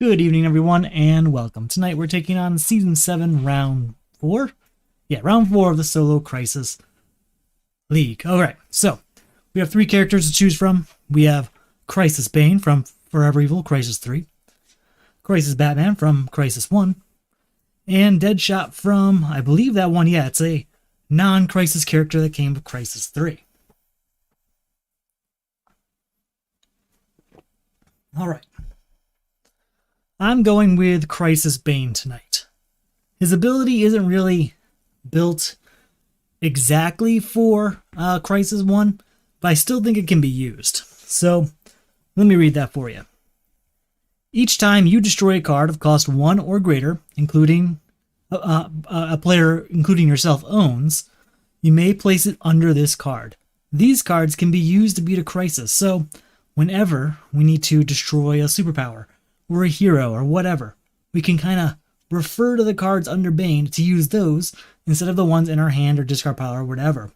Good evening, everyone, and welcome. Tonight we're taking on Season 7, Round 4? Yeah, Round 4 of the Solo Crisis League. Alright, so we have three characters to choose from. We have Crisis Bane from Forever Evil, Crisis 3, Crisis Batman from Crisis 1, and Deadshot from, I believe that one, yeah, it's a non-Crisis character that came with Crisis 3. Alright. I'm going with Crisis Bane tonight. His ability isn't really built exactly for Crisis 1, but I still think it can be used. So, let me read that for you. Each time you destroy a card of cost 1 or greater, including a player, including yourself, owns, you may place it under this card. These cards can be used to beat a crisis, so whenever we need to destroy a superpower, or a hero, or whatever, we can kind of refer to the cards under Bane to use those instead of the ones in our hand or discard pile or whatever.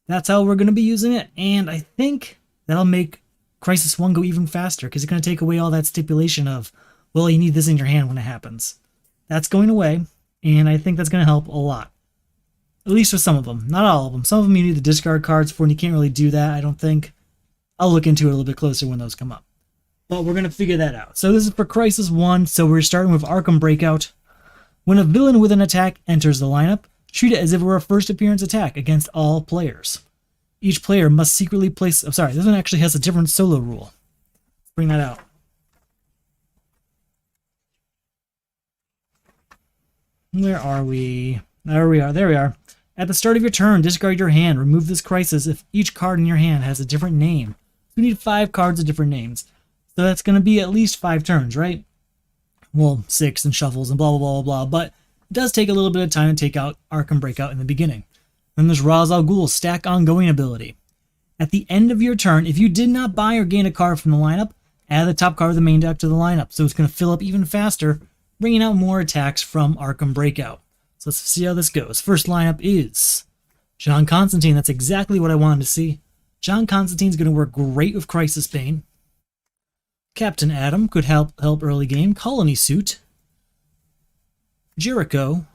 That's how we're going to be using it, and I think that'll make Crisis 1 go even faster, because it's going to take away all that stipulation of, well, you need this in your hand when it happens. That's going away, and I think that's going to help a lot. At least with some of them. Not all of them. Some of them you need the discard cards for, and you can't really do that, I don't think. I'll look into it a little bit closer when those come up. But we're going to figure that out. So this is for Crisis 1, so we're starting with Arkham Breakout. When a villain with an attack enters the lineup, treat it as if it were a first appearance attack against all players. Each player must secretly place... Oh, sorry, this one actually has a different solo rule. Let's bring that out. Where are we? There we are. There we are. At the start of your turn, discard your hand. Remove this crisis if each card in your hand has a different name. We need 5 cards of different names. So that's going to be at least 5 turns, right? Well, 6 and shuffles and blah, blah, blah, blah. But it does take a little bit of time to take out Arkham Breakout in the beginning. Then there's Ra's al Ghul's Stack Ongoing ability. At the end of your turn, if you did not buy or gain a card from the lineup, add the top card of the main deck to the lineup. So it's going to fill up even faster, bringing out more attacks from Arkham Breakout. So let's see how this goes. First lineup is John Constantine. That's exactly what I wanted to see. John Constantine's going to work great with Crisis Bane. Captain Atom could help early game. Colony Suit, Jericho,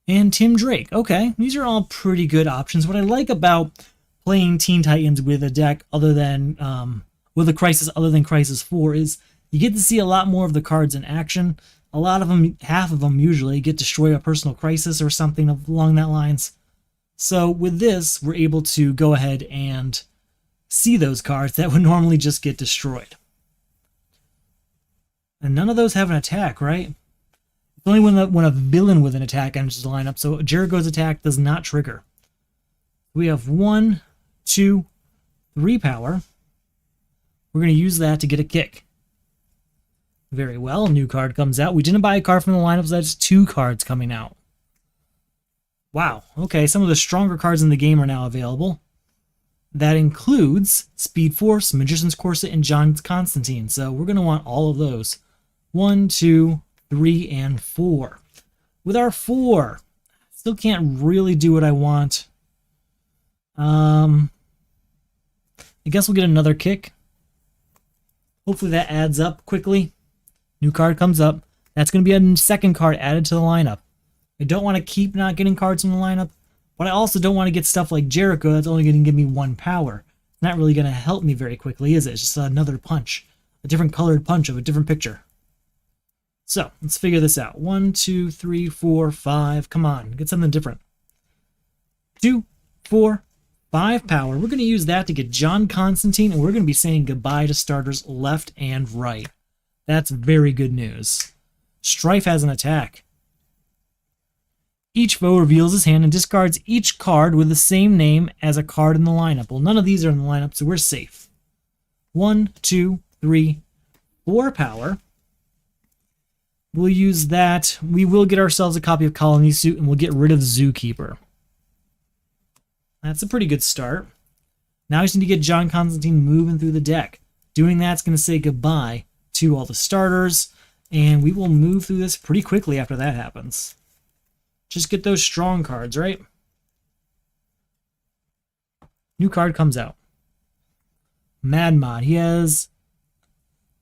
and Tim Drake. Okay, these are all pretty good options. What I like about playing Teen Titans with a deck other than with a Crisis other than Crisis 4 is you get to see a lot more of the cards in action. A lot of them, half of them usually, get destroy a personal crisis or something along that lines. So with this, we're able to go ahead and see those cards that would normally just get destroyed. And none of those have an attack, right? It's only when a villain with an attack enters the lineup, so Jericho's attack does not trigger. We have 1, 2, 3 power. We're going to use that to get a kick. Very well, new card comes out. We didn't buy a card from the lineup, so that's 2 cards coming out. Wow, okay, some of the stronger cards in the game are now available. That includes Speed Force, Magician's Corset, and John Constantine. So we're going to want all of those. 1, 2, 3, and 4. With our 4, still can't really do what I want. I guess we'll get another kick. Hopefully that adds up quickly. New card comes up. That's going to be a second card added to the lineup. I don't want to keep not getting cards from the lineup, but I also don't want to get stuff like Jericho that's only going to give me 1 power. It's not really going to help me very quickly, is it? It's just another punch. A different colored punch of a different picture. So, let's figure this out. 1, 2, 3, 4, 5. Come on, get something different. 2, 4, 5 power. We're going to use that to get John Constantine, and we're going to be saying goodbye to starters left and right. That's very good news. Strife has an attack. Each foe reveals his hand and discards each card with the same name as a card in the lineup. Well, none of these are in the lineup, so we're safe. 1, 2, 3, 4 power. We'll use that. We will get ourselves a copy of Colony Suit, and we'll get rid of Zookeeper. That's a pretty good start. Now we just need to get John Constantine moving through the deck. Doing that's going to say goodbye to all the starters, and we will move through this pretty quickly after that happens. Just get those strong cards, right? New card comes out. Mad Mod. He has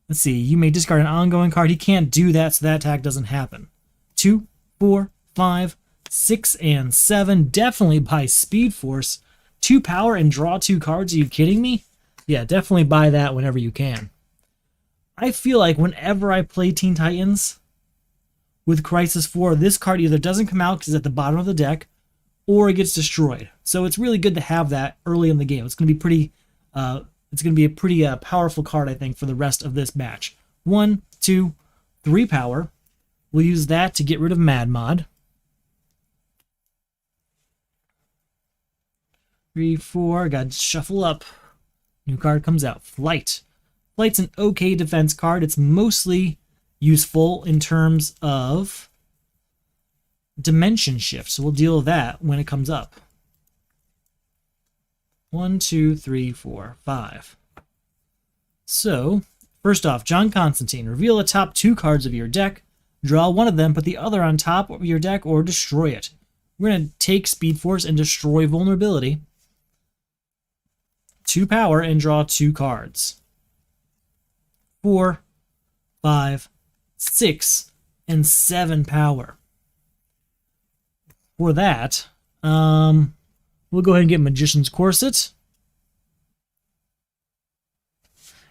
Let's see. You may discard an ongoing card. He can't do that, so that attack doesn't happen. 2, 4, 5, 6, and 7. Definitely buy Speed Force. 2 power and draw 2 cards. Are you kidding me? Yeah, definitely buy that whenever you can. I feel like whenever I play Teen Titans with Crisis 4, this card either doesn't come out because it's at the bottom of the deck, or it gets destroyed. So it's really good to have that early in the game. It's going to be pretty. It's going to be a pretty powerful card, I think, for the rest of this match. 1, 2, 3 power. We'll use that to get rid of Mad Mod. 3, 4. Got to shuffle up. New card comes out. Flight. Flight's an okay defense card. It's mostly useful in terms of dimension shift. So we'll deal with that when it comes up. 1, 2, 3, 4, 5. So, first off, John Constantine. Reveal the top 2 cards of your deck. Draw one of them, put the other on top of your deck, or destroy it. We're going to take Speed Force and destroy Vulnerability. 2 power and draw 2 cards. 4, 5, 6, and 7 power. For that, we'll go ahead and get Magician's Corset.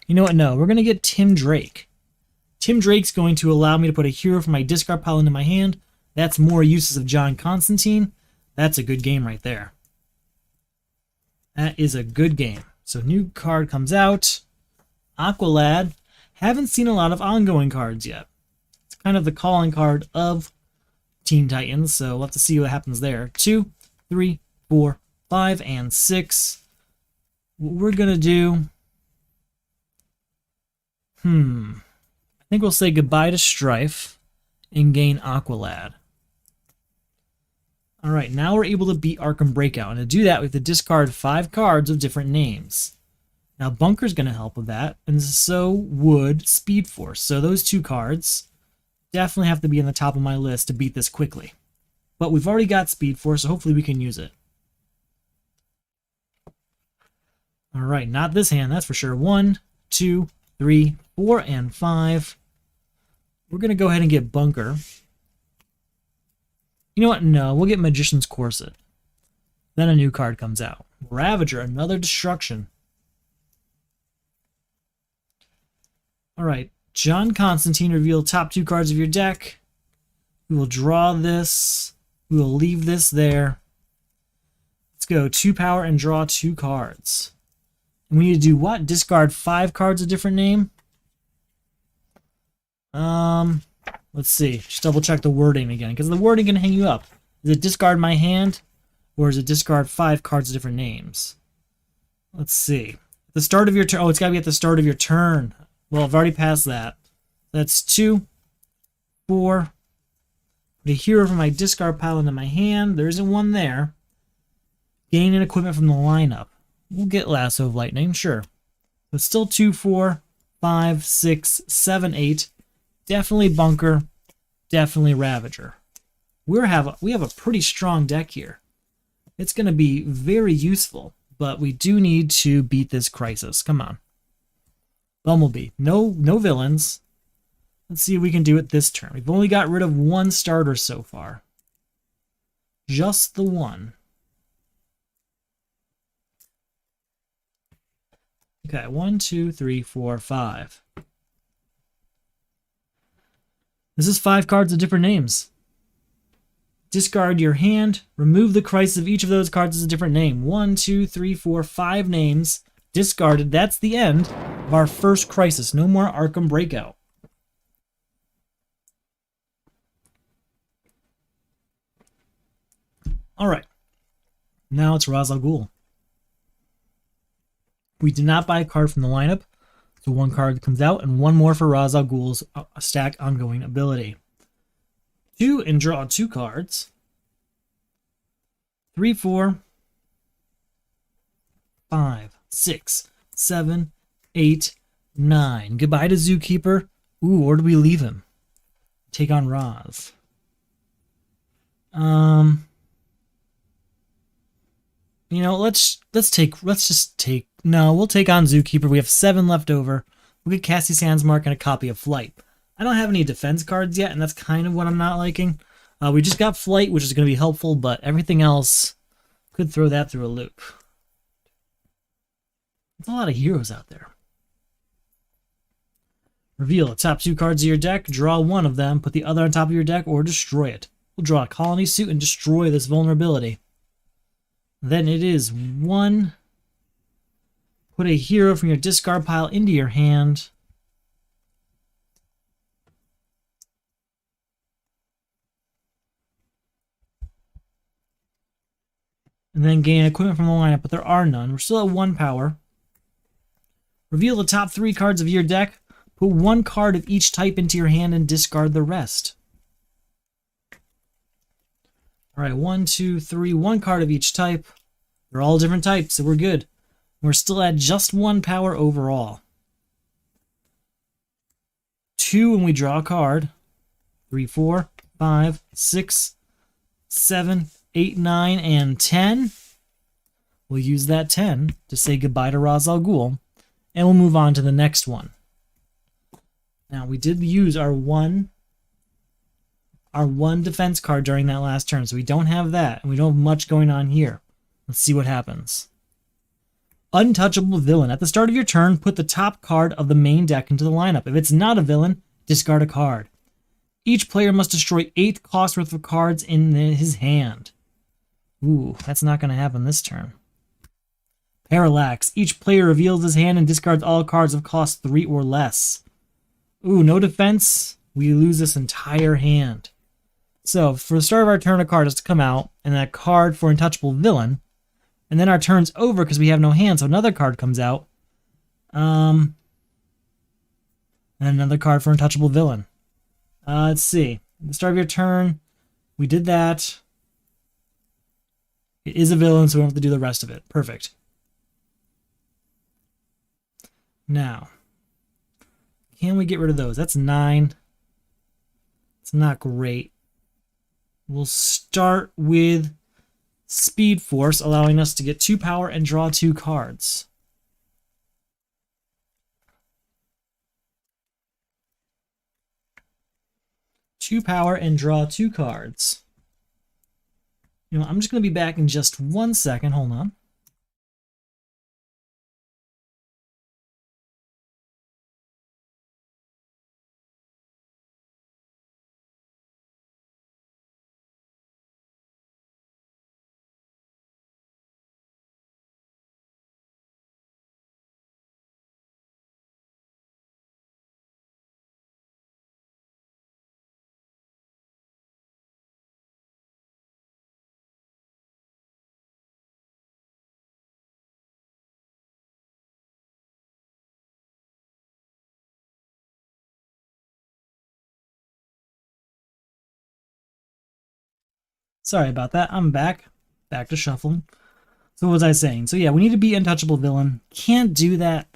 You know what? No, we're going to get Tim Drake. Tim Drake's going to allow me to put a hero from my discard pile into my hand. That's more uses of John Constantine. That's a good game right there. That is a good game. So new card comes out. Aqualad. Haven't seen a lot of ongoing cards yet. It's kind of the calling card of Teen Titans, so we'll have to see what happens there. 2, 3, 4, 5, and 6. What we're going to do... I think we'll say goodbye to Strife and gain Aqualad. Alright, now we're able to beat Arkham Breakout. And to do that, we have to discard 5 cards of different names. Now, Bunker's going to help with that, and so would Speed Force. So those 2 cards definitely have to be in the top of my list to beat this quickly. But we've already got Speed Force, so hopefully we can use it. Alright, not this hand, that's for sure. 1, 2, 3, 4, and 5. We're going to go ahead and get Bunker. You know what? No, we'll get Magician's Corset. Then a new card comes out. Ravager, another destruction. Alright, John Constantine, reveal top 2 cards of your deck. We will draw this. We will leave this there. Let's go 2 power and draw 2 cards. And we need to do what? Discard 5 cards of different name? Let's see. Just double check the wording again, because the wording can hang you up. Is it discard my hand, or is it discard 5 cards of different names? Let's see. At the start of your turn. Oh, it's got to be at the start of your turn. Well, I've already passed that. That's 2, 4. Put a hero from my discard pile into my hand. There isn't one there. Gain an equipment from the lineup. We'll get Lasso of Lightning, sure. But still 2, 4, 5, 6, 7, 8. Definitely Bunker. Definitely Ravager. We have a pretty strong deck here. It's going to be very useful, but we do need to beat this Crisis. Come on. Bumblebee. No villains. Let's see if we can do it this turn. We've only got rid of 1 starter so far. Just the 1. Okay, 1, 2, 3, 4, 5. This is 5 cards of different names. Discard your hand. Remove the Crisis of each of those cards as a different name. 1, 2, 3, 4, 5 names. Discarded. That's the end of our first Crisis. No more Arkham Breakout. Alright. Now it's Ra's al Ghul. We did not buy a card from the lineup, so 1 card comes out, and 1 more for Ra's al Ghul's stack ongoing ability. 2 and draw 2 cards. 3, 4, 5, 6, 7, 8, 9. Goodbye to Zookeeper. Ooh, or do we leave him? Take on Ra's. You know, let's just take. No, we'll take on Zookeeper. We have 7 left over. We'll get Cassie Sandsmark and a copy of Flight. I don't have any defense cards yet, and that's kind of what I'm not liking. We just got Flight, which is going to be helpful, but everything else could throw that through a loop. There's a lot of heroes out there. Reveal the top 2 cards of your deck, draw one of them, put the other on top of your deck, or destroy it. We'll draw a colony suit and destroy this vulnerability. Then it is 1. Put a hero from your discard pile into your hand. And then gain equipment from the lineup, but there are none. We're still at 1 power. Reveal the top 3 cards of your deck. Put 1 card of each type into your hand and discard the rest. Alright, 1, 2, 3, 1 card of each type. They're all different types, so we're good. We're still at just 1 power overall. 2 when we draw a card. 3, 4, 5, 6, 7, 8, 9, and 10. We'll use that 10 to say goodbye to Ra's al Ghul, and we'll move on to the next one. Now, we did use our one defense card during that last turn, so we don't have that, and we don't have much going on here. Let's see what happens. Untouchable villain. At the start of your turn, put the top card of the main deck into the lineup. If it's not a villain, discard a card. Each player must destroy 8 cost worth of cards in his hand. Ooh, that's not going to happen this turn. Parallax. Each player reveals his hand and discards all cards of cost 3 or less. Ooh, no defense. We lose this entire hand. So, for the start of our turn, a card has to come out, and that card for Untouchable Villain. And then our turn's over because we have no hand, so another card comes out. And another card for Untouchable Villain. Let's see. At the start of your turn, we did that. It is a villain, so we don't have to do the rest of it. Perfect. Now, can we get rid of those? That's 9. It's not great. We'll start with Speed Force, allowing us to get 2 power and draw 2 cards. Two power and draw 2 cards. You know, I'm just going to be back in just 1 second. Hold on. Sorry about that. I'm back. Back to shuffling. So what was I saying? So yeah, we need to beat Untouchable Villain. Can't do that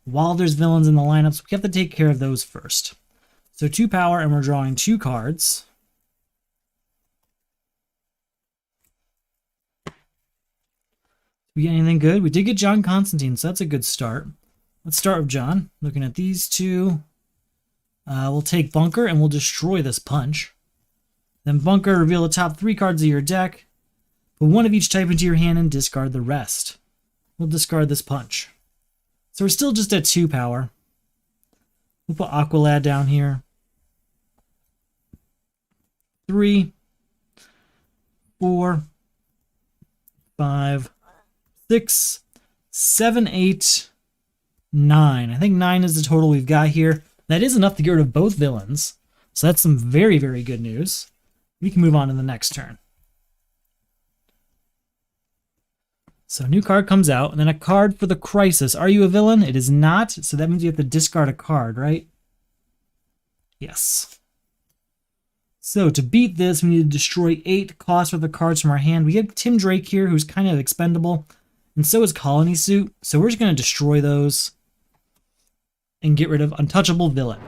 while there's villains in the lineups. We have to take care of those first. So 2 power, and we're drawing 2 cards. We get anything good? We did get John Constantine, so that's a good start. Let's start with John. Looking at these 2. We'll take Bunker, and we'll destroy this punch. Then Bunker, reveal the top 3 cards of your deck. Put 1 of each type into your hand and discard the rest. We'll discard this punch. So we're still just at 2 power. We'll put Aqualad down here. 3, 4, 5, 6, 7, 8, 9. I think 9 is the total we've got here. That is enough to get rid of both villains. So that's some very, very good news. We can move on to the next turn. So a new card comes out, and then a card for the Crisis. Are you a villain? It is not, so that means you have to discard a card, right? Yes. So to beat this, we need to destroy 8 costs worth of cards from our hand. We have Tim Drake here, who's kind of expendable, and so is Colony Suit. So we're just going to destroy those and get rid of Untouchable Villain.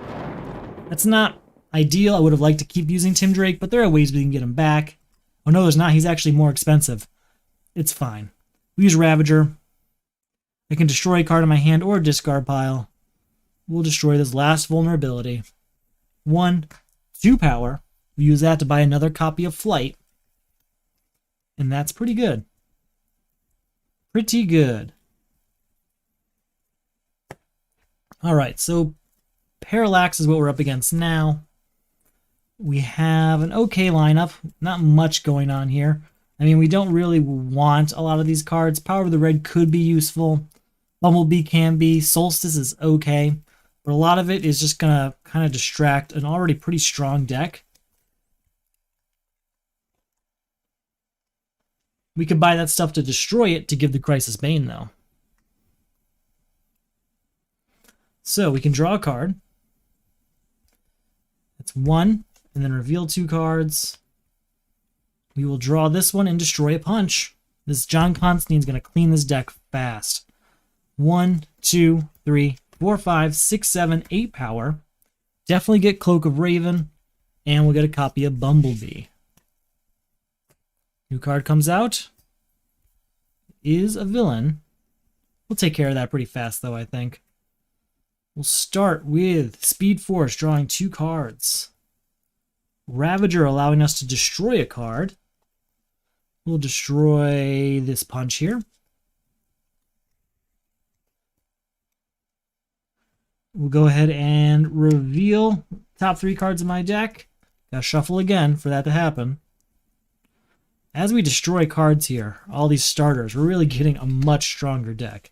That's not ideal. I would have liked to keep using Tim Drake, but there are ways we can get him back. Oh no, there's not. He's actually more expensive. It's fine. We use Ravager. I can destroy a card in my hand or a discard pile. We'll destroy this last vulnerability. 1, 2 power. We use that to buy another copy of Flight. And that's pretty good. Pretty good. Alright, so Parallax is what we're up against now. We have an okay lineup. Not much going on here. I mean, we don't really want a lot of these cards. Power of the Red could be useful. Bumblebee can be. Solstice is okay. But a lot of it is just going to kind of distract an already pretty strong deck. We could buy that stuff to destroy it to give the Crisis Bane, though. So we can draw a card. That's 1, and then reveal 2 cards. We will draw this one and destroy a punch. This John Constantine's going to clean this deck fast. 1, 2, 3, 4, 5, 6, 7, 8 power. Definitely get Cloak of Raven, and we'll get a copy of Bumblebee. New card comes out. Is a villain. We'll take care of that pretty fast, though, I think. We'll start with Speed Force, drawing 2 cards. Ravager, allowing us to destroy a card. We'll destroy this punch here. We'll go ahead and reveal top 3 cards of my deck. Gotta shuffle again for that to happen. As we destroy cards here, all these starters, we're really getting a much stronger deck.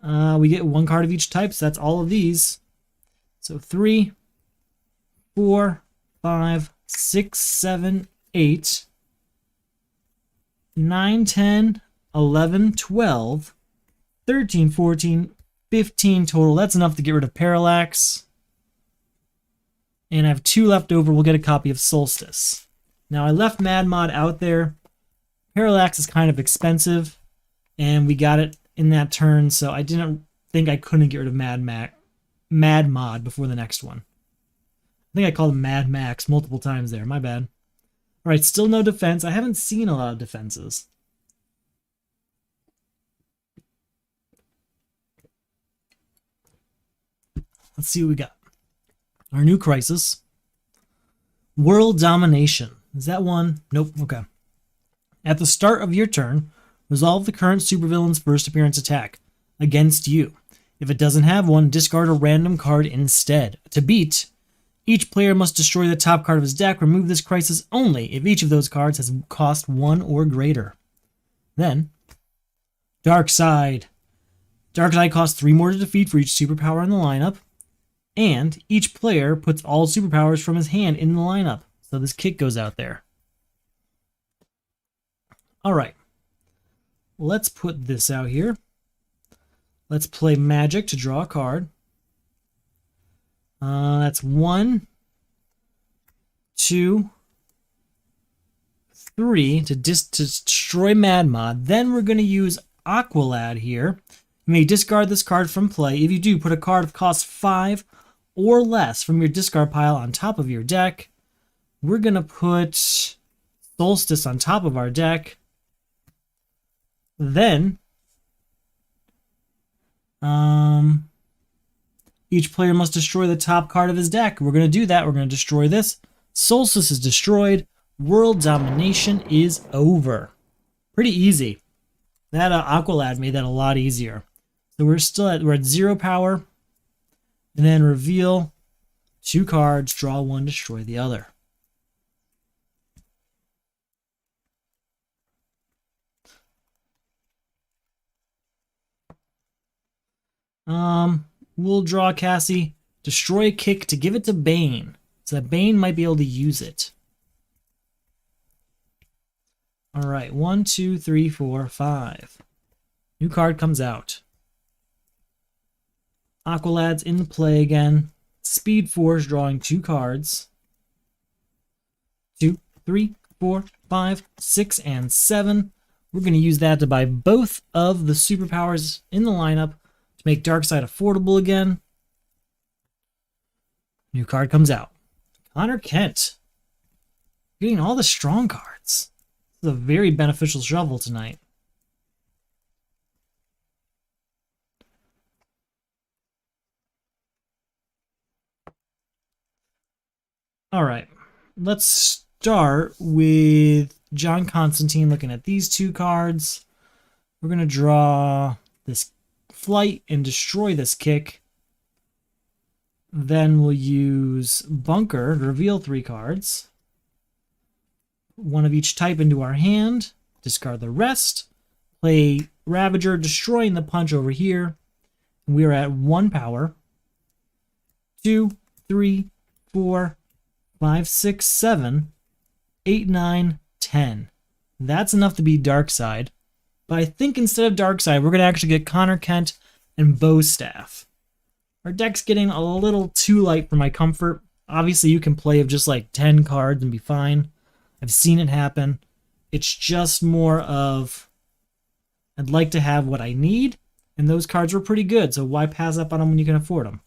We get 1 card of each type, so that's all of these. So 3, 4, 5, 6, 7, 8, 9, 10, 11, 12, 13, 14, 15 total. That's enough to get rid of Parallax. And I have 2 left over. We'll get a copy of Solstice. Now, I left Mad Mod out there. Parallax is kind of expensive, and we got it in that turn, so I didn't think I couldn't get rid of Mad Mod before the next one. I think I called him Mad Max multiple times there. My bad. Alright, still no defense. I haven't seen a lot of defenses. Let's see what we got. Our new Crisis. World Domination. Is that one? Nope. Okay. At the start of your turn, resolve the current supervillain's first appearance attack against you. If it doesn't have one, discard a random card instead. To beat, each player must destroy the top card of his deck. Remove this Crisis only if each of those cards has cost 1 or greater. Then, Dark Side. Dark Side costs 3 more to defeat for each superpower in the lineup. And each player puts all superpowers from his hand in the lineup. So this kick goes out there. Alright. Let's put this out here. Let's play Magic to draw a card. That's 1, 2, 3 to destroy Mad Mod. Then we're going to use Aqualad here. You may discard this card from play. If you do, put a card of cost 5 or less from your discard pile on top of your deck. We're going to put Solstice on top of our deck. Then, each player must destroy the top card of his deck. We're going to do that. We're going to destroy this. Solstice is destroyed. World Domination is over. Pretty easy. That Aqualad made that a lot easier. So we're at 0 power. And then reveal 2 cards, draw 1, destroy the other. We'll draw Cassie, destroy a kick to give it to Bane, so that Bane might be able to use it. Alright, 1, 2, 3, 4, 5. New card comes out. Aqualad's in the play again. Speed Force drawing 2 cards. 2, 3, 4, 5, 6, and 7. We're going to use that to buy both of the superpowers in the lineup to make Darkseid affordable again. New card comes out. Connor Kent. Getting all the strong cards. This is a very beneficial shuffle tonight. All right, let's start with John Constantine looking at these two cards. We're going to draw this flight and destroy this kick. Then we'll use Bunker to reveal 3 cards. One of each type into our hand. Discard the rest. Play Ravager, destroying the punch over here. We are at 1 power. 2, 3, 4, 5, 6, 7, 8, 9, 10. That's enough to beat Darkside. But I think instead of Darkside, we're going to actually get Connor Kent and Bowstaff. Our deck's getting a little too light for my comfort. Obviously, you can play of just like 10 cards and be fine. I've seen it happen. It's just more of, I'd like to have what I need, and those cards were pretty good, so why pass up on them when you can afford them?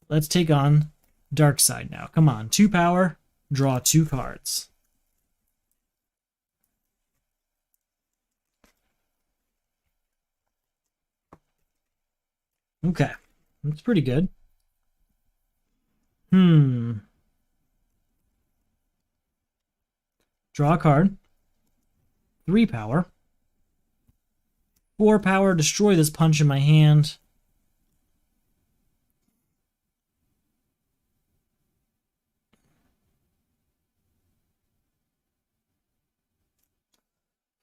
Let's take on Darkside now. Come on, 2 power, draw 2 cards. Okay, that's pretty good. Draw a card. 3 power. 4 power, destroy this punch in my hand.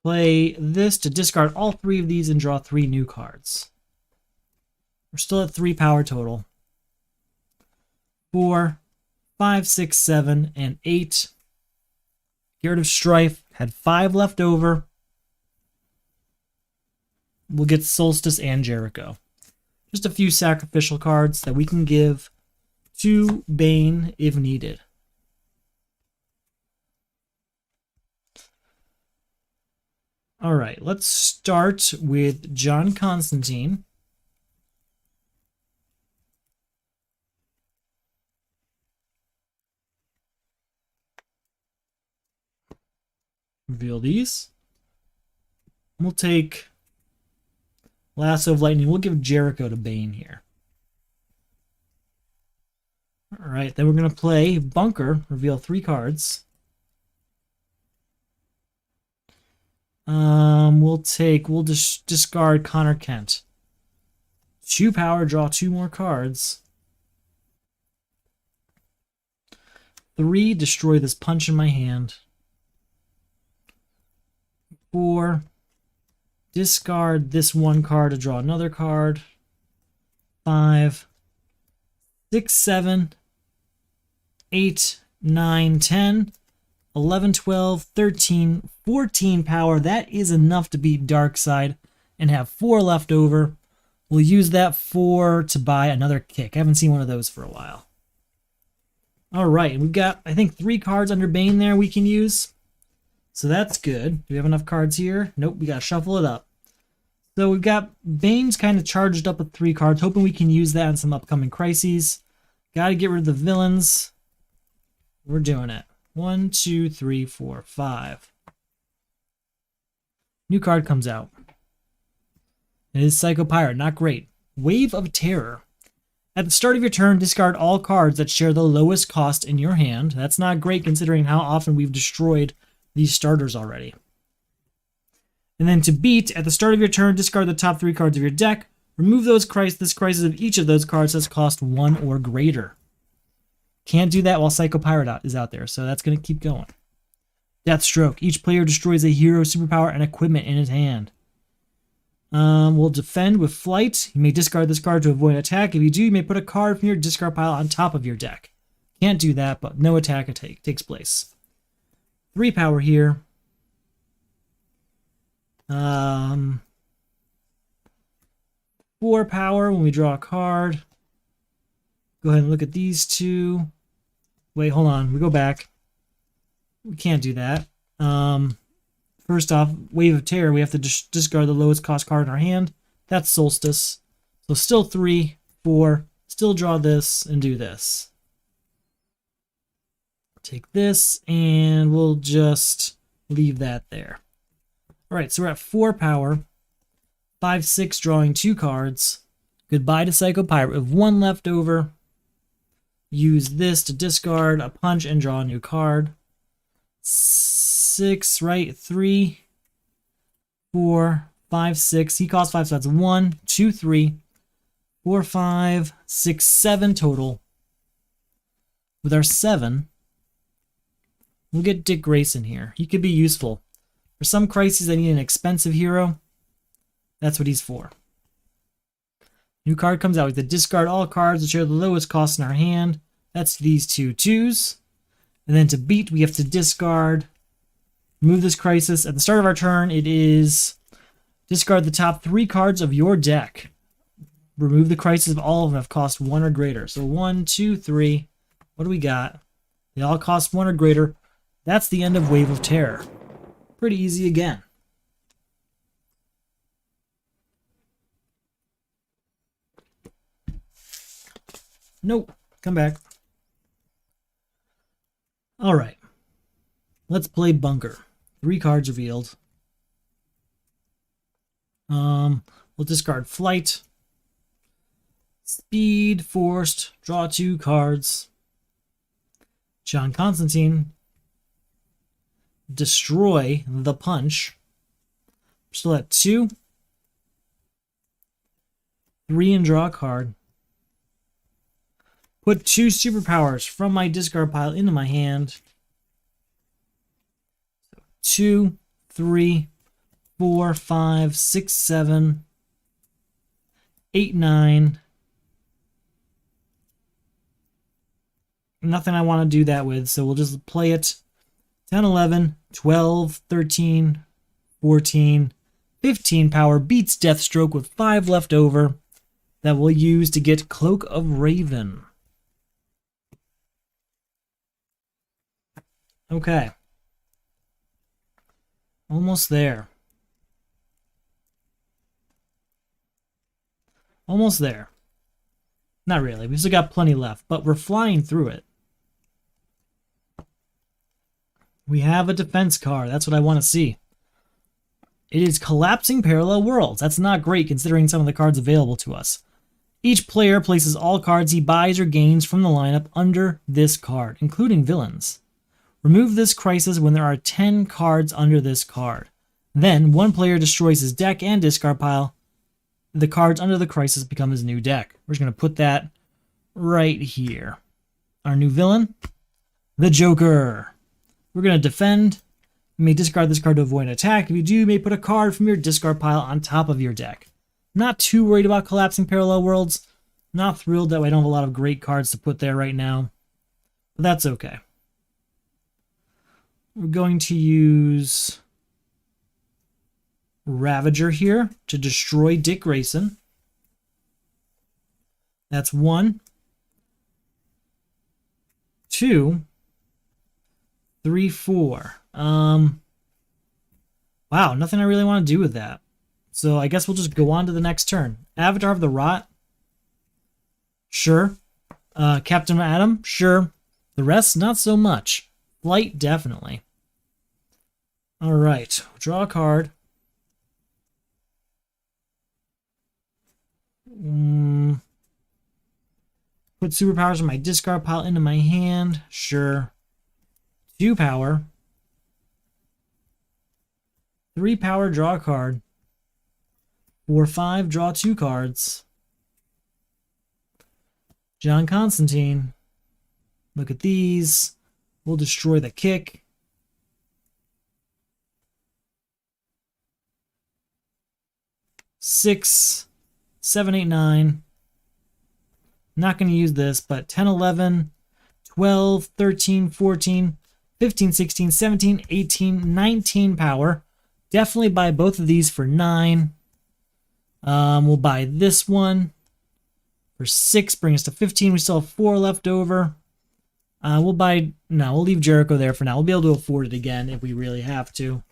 Play this to discard all 3 of these and draw 3 new cards. We're still at 3 power total. 4, 5, 6, 7, and 8. Garret of Strife had 5 left over. We'll get Solstice and Jericho. Just a few sacrificial cards that we can give to Bane if needed. All right, let's start with John Constantine. Reveal these. We'll take Lasso of Lightning. We'll give Jericho to Bane here. All right, then we're going to play Bunker. Reveal 3 cards. We'll discard Connor Kent. 2 power, draw 2 more cards. 3, destroy this punch in my hand. 4, discard this 1 card to draw another card. 5, 6, 7, 8, 9, 10, 11, 12, 13, 14 power. That is enough to beat Darkside and have 4 left over. We'll use that 4 to buy another kick. I haven't seen one of those for a while. All right, we've got, I think, 3 cards under Bane there we can use. So that's good. Do we have enough cards here? Nope, we got to shuffle it up. So we've got Bane's kind of charged up with 3 cards, hoping we can use that in some upcoming crises. Got to get rid of the villains. We're doing it. 1, 2, 3, 4, 5. New card comes out. It is Psycho Pirate. Not great. Wave of Terror. At the start of your turn, discard all cards that share the lowest cost in your hand. That's not great considering how often we've destroyed these starters already. And then to beat, at the start of your turn, discard the top 3 cards of your deck. Remove this crisis of each of those cards that's cost 1 or greater. Can't do that while Psycho Pirate is out there, so that's going to keep going. Deathstroke. Each player destroys a hero, superpower, and equipment in his hand. We'll defend with Flight. You may discard this card to avoid attack. If you do, you may put a card from your discard pile on top of your deck. Can't do that, but no attack takes place. 3 power here. 4 power when we draw a card. Go ahead and look at these 2. Wait, hold on. We go back. We can't do that. First off, Wave of Terror, we have to discard the lowest cost card in our hand. That's Solstice. So still 3, 4. Still draw this and do this. Take this, and we'll just leave that there. All right, so we're at 4 power. 5, 6, drawing 2 cards. Goodbye to Psycho Pirate with 1 left over. use this to discard a punch and draw a new card. 6, right? 3, 4, 5, 6. He costs 5, so that's 1, 2, 3, 4, 5, 6, 7 total. With our 7, we'll get Dick Grayson here. He could be useful. For some crises, I need an expensive hero. That's what he's for. New card comes out. We have to discard all cards which are the lowest cost in our hand. That's these 2 2s. And then to beat, we have to discard. Remove this crisis. At the start of our turn, it is discard the top 3 cards of your deck. Remove the crisis of all of them have cost 1 or greater. So 1, 2, 3. What do we got? They all cost 1 or greater. That's the end of Wave of Terror. Pretty easy again. Nope. Come back. Alright. Let's play Bunker. 3 cards revealed. We'll discard Flight. Speed, Forced, draw 2 cards. John Constantine. Destroy the Punch. Still at 2. 3 and draw a card. Put 2 superpowers from my discard pile into my hand. 2, 3, 4, 5, 6, 7, 8, 9. Nothing I want to do that with, so we'll just play it. 10, 11, 12, 13, 14, 15 power. Beats Deathstroke with 5 left over that we'll use to get Cloak of Raven. Okay. Almost there. Almost there. Not really. We've still got plenty left, but we're flying through it. We have a defense card. That's what I want to see. It is Collapsing Parallel Worlds. That's not great considering some of the cards available to us. Each player places all cards he buys or gains from the lineup under this card, including villains. Remove this crisis when there are 10 cards under this card. Then, one player destroys his deck and discard pile. The cards under the crisis become his new deck. We're just going to put that right here. Our new villain, the Joker. We're going to defend. You may discard this card to avoid an attack. If you do, you may put a card from your discard pile on top of your deck. Not too worried about Collapsing Parallel Worlds. Not thrilled that I don't have a lot of great cards to put there right now. But that's okay. We're going to use Ravager here to destroy Dick Grayson. That's 1, 2, 3, 4. Wow, nothing I really want to do with that. So I guess we'll just go on to the next turn. Avatar of the Rot. Sure. Captain Atom. Sure. The rest, not so much. Flight, definitely. Alright, draw a card. Put superpowers in my discard pile into my hand. Sure. 2 power. 3 power, draw a card. 4, 5, draw 2 cards. John Constantine. Look at these. We'll destroy the kick. Six, 7, 8, 9. Not going to use this, but 10, 11, 12, 13, 14, 15, 16, 17, 18, 19 power. Definitely buy both of these for 9. We'll buy this one for 6, bring us to 15. We still have 4 left over. We'll leave Jericho there for now. We'll be able to afford it again if we really have to.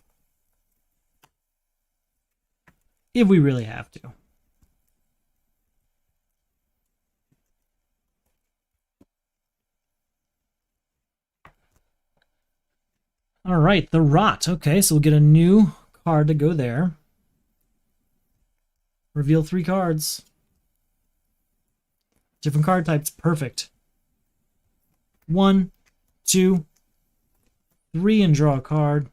If we really have to. All right, the Rot. Okay, so we'll get a new card to go there. Reveal 3 cards. Different card types. Perfect. 1, 2, 3, and draw a card.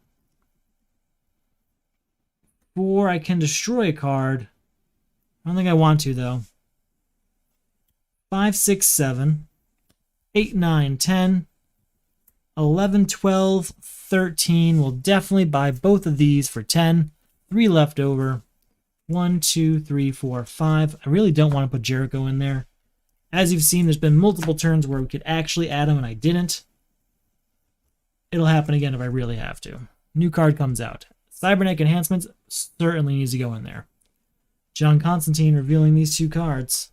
4, I can destroy a card. I don't think I want to, though. 5, 6, 7, 8, 9, 10, 11, 12, 13. We'll definitely buy both of these for 10. 3 left over. 1, 2, 3, 4, 5. I really don't want to put Jericho in there. As you've seen, there's been multiple turns where we could actually add him and I didn't. It'll happen again if I really have to. New card comes out. Cybernetic Enhancements certainly needs to go in there. John Constantine revealing these 2 cards.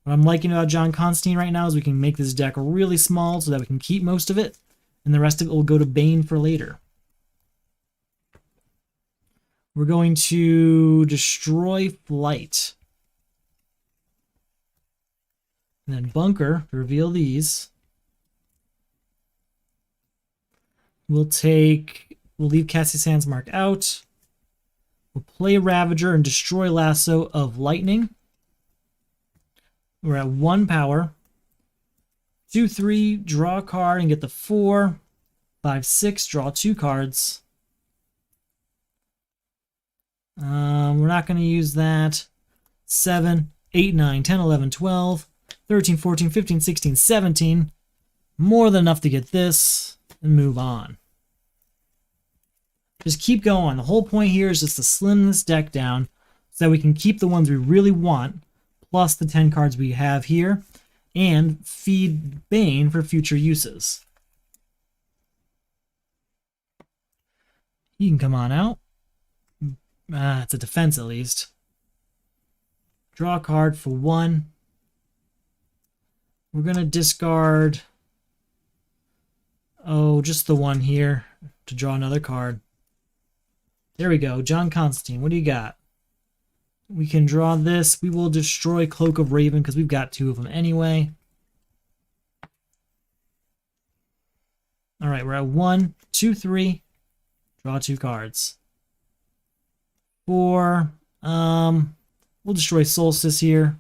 What I'm liking about John Constantine right now is we can make this deck really small so that we can keep most of it, and the rest of it will go to Bane for later. We're going to destroy Flight. And then Bunker, reveal these. We'll leave Cassie's Sands Mark out. We'll play Ravager and destroy Lasso of Lightning. We're at 1 power. 2, 3, draw a card and get the 4. 5, 6, draw 2 cards. We're not going to use that. 7, 8, 9, 10, 11, 12, 13, 14, 15, 16, 17. More than enough to get this and move on. Just keep going. The whole point here is just to slim this deck down so that we can keep the ones we really want, plus the 10 cards we have here, and feed Bane for future uses. He can come on out. It's a defense at least. Draw a card for 1. We're going to discard, just the 1 here to draw another card. There we go. John Constantine, what do you got? We can draw this. We will destroy Cloak of Raven because we've got 2 of them anyway. All right, we're at 1, 2, 3. Draw 2 cards. 4. We'll destroy Solstice here.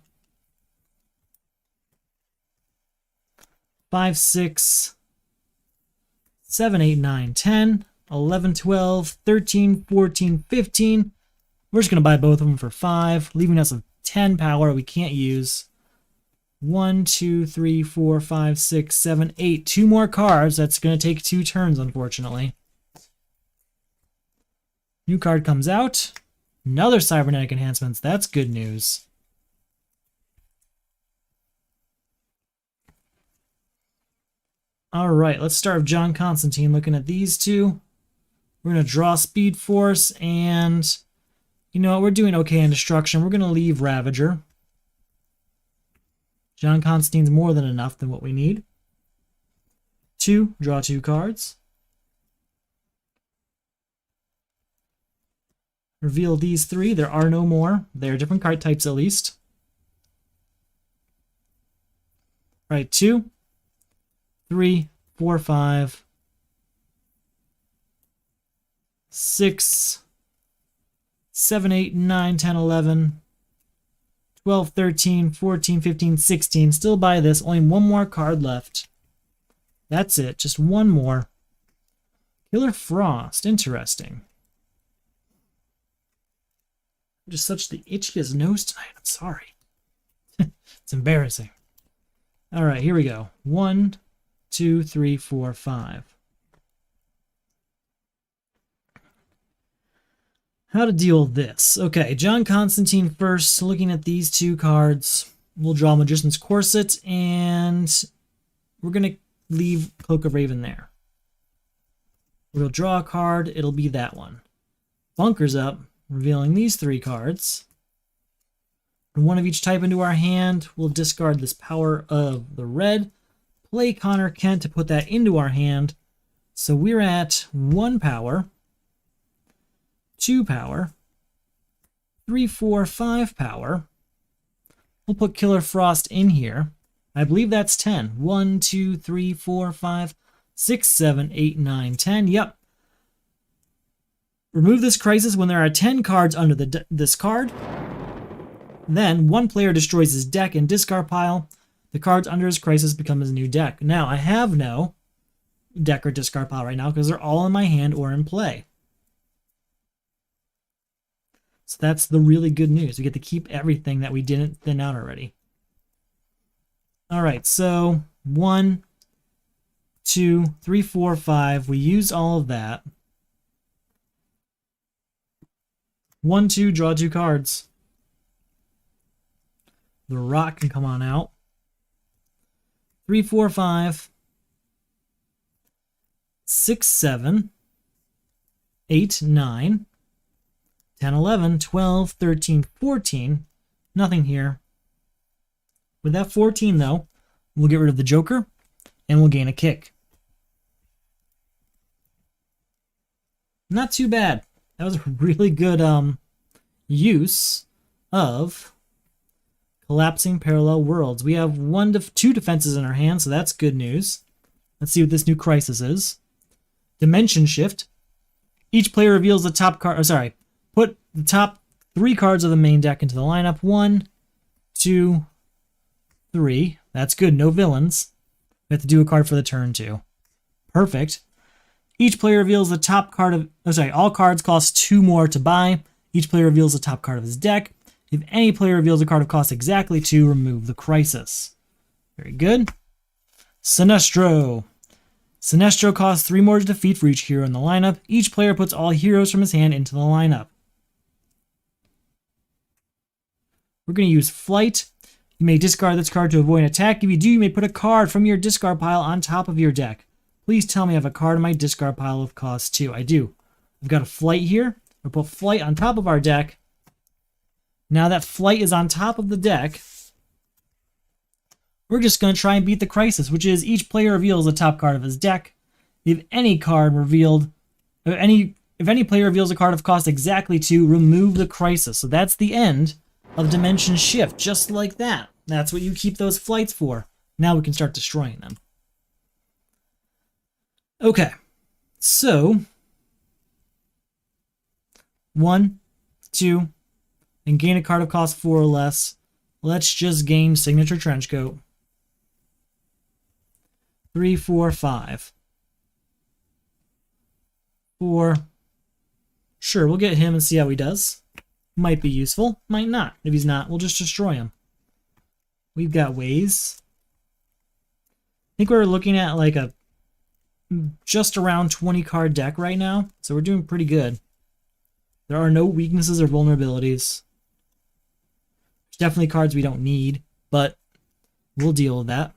5, 6, 7, 8, 9, 10, 11, 12, 13, 14, 15. We're just going to buy both of them for 5, leaving us with 10 power we can't use. 1, 2, 3, 4, 5, 6, 7, 8. 2 more cards. That's going to take 2 turns, unfortunately. New card comes out. Another Cybernetic Enhancements. That's good news. All right, let's start with John Constantine. Looking at these 2. We're going to draw Speed Force, and you know what? We're doing okay in Destruction. We're going to leave Ravager. John Constantine's more than enough than what we need. 2, draw 2 cards. Reveal these 3. There are no more. They're different card types at least. Right, 2, 3, 4, 5, 6, 7, 8, 9, 10, 11, 12, 13, 14, 15, 16. Still buy this. Only 1 more card left. That's it. Just 1 more. Killer Frost. Interesting. Just such the itchiest nose tonight. I'm sorry. It's embarrassing. All right, here we go. 1, 2, 3, 4, 5. How to deal with this. Okay, John Constantine first. Looking at these 2 cards. We'll draw Magician's Corset, and we're going to leave Cloak of Raven there. We'll draw a card. It'll be that one. Bunker's up. Revealing these 3 cards. 1 of each type into our hand. We'll discard this Power of the Red. Play Connor Kent to put that into our hand. So we're at 1 power. 2 power. 3, 4, 5 power. We'll put Killer Frost in here. I believe that's 10. 1, 2, 3, 4, 5, 6, 7, 8, 9, 10. Yep. Remove this crisis when there are 10 cards under this card. Then, 1 player destroys his deck and discard pile. The cards under his crisis become his new deck. Now, I have no deck or discard pile right now because they're all in my hand or in play. So that's the really good news. We get to keep everything that we didn't thin out already. All right, so 1, 2, 3, 4, 5. We used all of that. 1, 2, draw 2 cards. The rock can come on out. 3, 4, 5. 6, 7. 8, 9. 10, 11, 12, 13, 14. Nothing here. With that 14, though, we'll get rid of the Joker, and we'll gain a kick. Not too bad. That was a really good use of Collapsing Parallel Worlds. We have 2 defenses in our hand, so that's good news. Let's see what this new crisis is. Dimension Shift. Each player reveals the top card... Put the top 3 cards of the main deck into the lineup. 1, 2, 3. That's good. No villains. We have to do a card for the turn, too. Perfect. Each player reveals the top card of... all cards cost 2 more to buy. Each player reveals the top card of his deck. If any player reveals a card of cost exactly 2, remove the crisis. Very good. Sinestro. Sinestro costs 3 more to defeat for each hero in the lineup. Each player puts all heroes from his hand into the lineup. We're going to use Flight. You may discard this card to avoid an attack. If you do, you may put a card from your discard pile on top of your deck. Please tell me I have a card in my discard pile of cost 2. I do. I've got a Flight here. We'll put Flight on top of our deck. Now that Flight is on top of the deck, we're just going to try and beat the crisis, which is each player reveals the top card of his deck. If any card revealed, if any player reveals a card of cost exactly 2, remove the crisis. So that's the end of Dimension Shift, just like that. That's what you keep those flights for. Now we can start destroying them. Okay, so 1, 2, and gain a card of cost 4 or less. Let's just gain Signature Trenchcoat. 3, 4, 5. 4. Sure, we'll get him and see how he does. Might be useful, might not. If he's not, we'll just destroy him. We've got ways. I think we're looking at like a just around 20 card deck right now, so we're doing pretty good. There are no weaknesses or vulnerabilities. There's definitely cards we don't need, but we'll deal with that.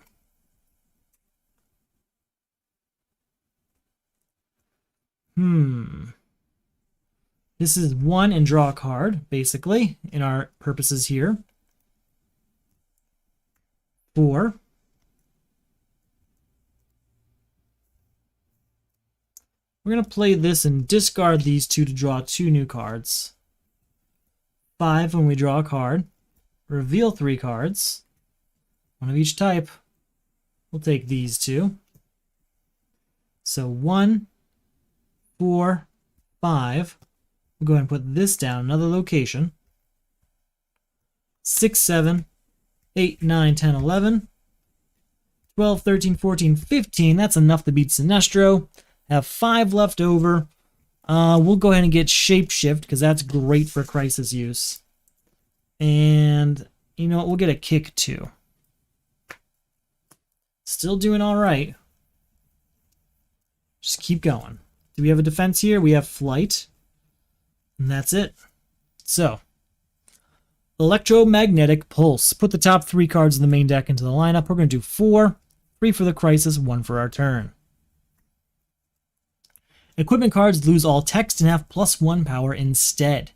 This is 1 and draw a card, basically, in our purposes here. 4. We're going to play this and discard these 2 to draw 2 new cards. 5 when we draw a card. Reveal 3 cards. 1 of each type. We'll take these 2. So 1, 4, 5. We'll go ahead and put this down, another location. 6, 7, 8, 9, 10, 11. 12, 13, 14, 15. That's enough to beat Sinestro. Have 5 left over. We'll go ahead and get Shapeshift, because that's great for crisis use. And, you know what, we'll get a kick too. Still doing alright. Just keep going. Do we have a defense here? We have Flight. And that's it. So, Electromagnetic Pulse. Put the top 3 cards in the main deck into the lineup. We're going to do 4. 3 for the crisis, 1 for our turn. Equipment cards lose all text and have +1 power instead.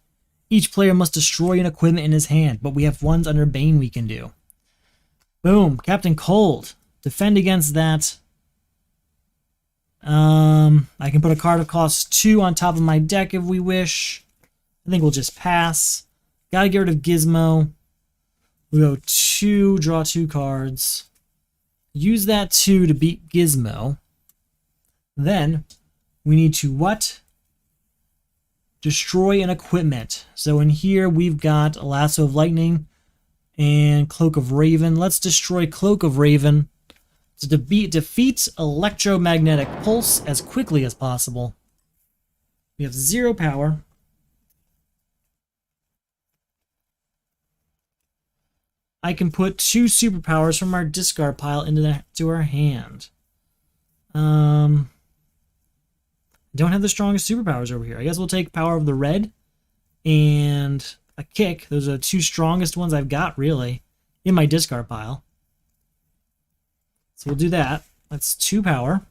Each player must destroy an equipment in his hand, but we have ones under Bane we can do. Boom. Captain Cold. Defend against that. I can put a card of cost 2 on top of my deck if we wish. I think we'll just pass. Gotta get rid of Gizmo. We'll go 2, draw 2 cards. Use that 2 to beat Gizmo. Then we need to what? Destroy an equipment. So in here we've got a Lasso of Lightning And Cloak of Raven. Let's destroy Cloak of Raven to defeat Electromagnetic Pulse as quickly as possible. We have 0 power. I can put 2 superpowers from our discard pile into our hand. Don't have the strongest superpowers over here. I guess we'll take Power of the Red and a Kick. Those are the 2 strongest ones I've got, really, in my discard pile. So we'll do that. That's 2 power.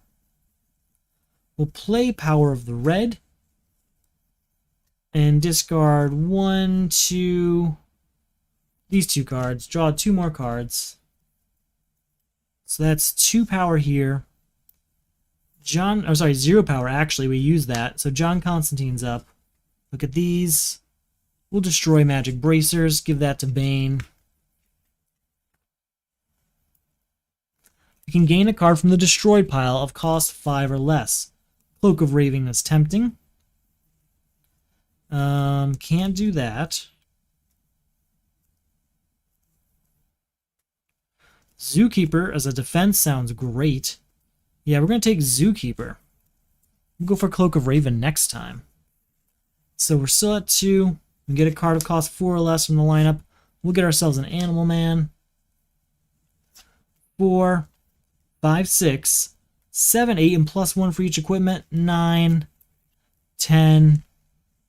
We'll play Power of the Red and discard 1, 2, these 2 cards. Draw 2 more cards. So that's 2 power here. 0 power, actually. We use that. So John Constantine's up. Look at these. We'll destroy Magic Bracers. Give that to Bane. You can gain a card from the destroyed pile of cost 5 or less. Cloak of Raven is tempting. Can't do that. Zookeeper as a defense sounds great. Yeah, we're going to take Zookeeper. We'll go for Cloak of Raven next time. So we're still at 2. We get a card of cost 4 or less from the lineup. We'll get ourselves an Animal Man. 4, 5, 6, 7, 8, and +1 for each equipment. 9, 10.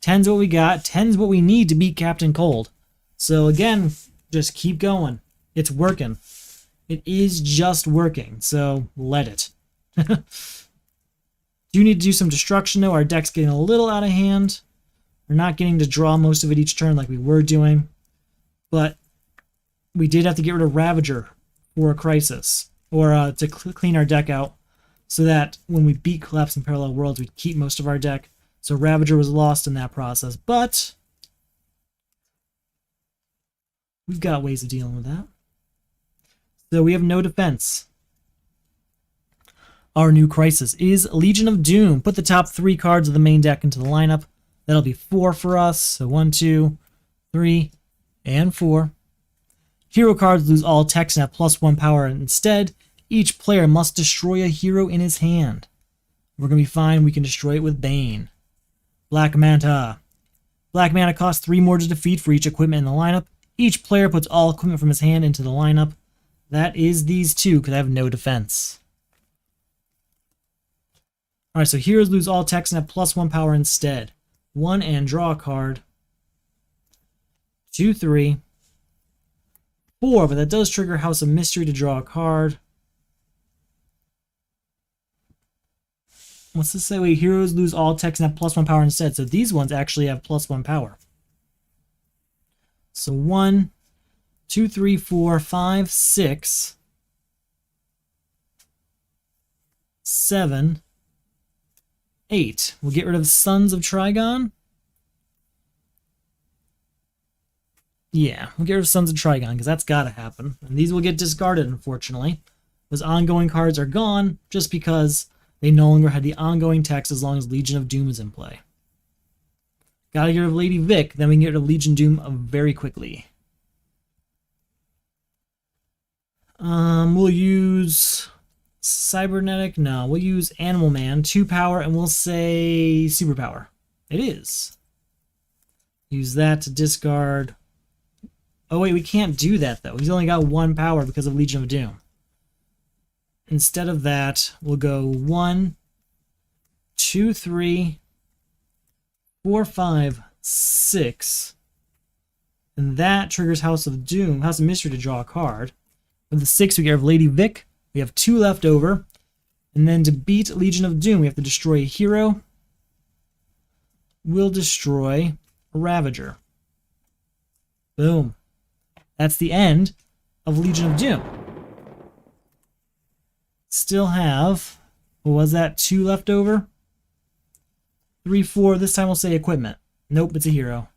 10's what we got. 10's what we need to beat Captain Cold. So again, just keep going. It's working. It is just working, so let it. Do need to do some destruction, though. Our deck's getting a little out of hand. We're not getting to draw most of it each turn like we were doing. But we did have to get rid of Ravager for a crisis, or to clean our deck out, so that when we beat Collapse in Parallel Worlds, we'd keep most of our deck. So Ravager was lost in that process, but we've got ways of dealing with that. So we have no defense. Our new crisis is Legion of Doom. Put the top 3 cards of the main deck into the lineup. That'll be 4 for us. So 1, 2, 3, and 4. Hero cards lose all text and have +1 power. Instead, each player must destroy a hero in his hand. We're going to be fine. We can destroy it with Bane. Black Manta. Black Manta costs 3 more to defeat for each equipment in the lineup. Each player puts all equipment from his hand into the lineup. That is these 2, because I have no defense. Alright, so heroes lose all text and have +1 power instead. 1 and draw a card. 2, 3. 4, but that does trigger House of Mystery to draw a card. What's this say? Wait, heroes lose all text and have +1 power instead. So these ones actually have +1 power. So 1, 2, 3, 4, 5, 6, 7, 8. We'll get rid of Sons of Trigon. Yeah, we'll get rid of Sons of Trigon, because that's got to happen. And these will get discarded, unfortunately. Those ongoing cards are gone, just because they no longer had the ongoing text as long as Legion of Doom is in play. Gotta get rid of Lady Vic, then we can get rid of Legion Doom very quickly. We'll use Cybernetic. No, we'll use Animal Man, 2 power, and we'll say Superpower. It is. Use that to discard. Oh wait, we can't do that though. He's only got 1 power because of Legion of Doom. Instead of that, we'll go 1, 2, 3, 4, 5, 6. And that triggers House of Doom, House of Mystery to draw a card. With the 6, we get rid of Lady Vic. We have 2 left over. And then to beat Legion of Doom, we have to destroy a hero. We'll destroy a Ravager. Boom. That's the end of Legion of Doom. Still have, what was that, 2 left over? 3, 4, this time we'll say equipment. Nope, it's a hero.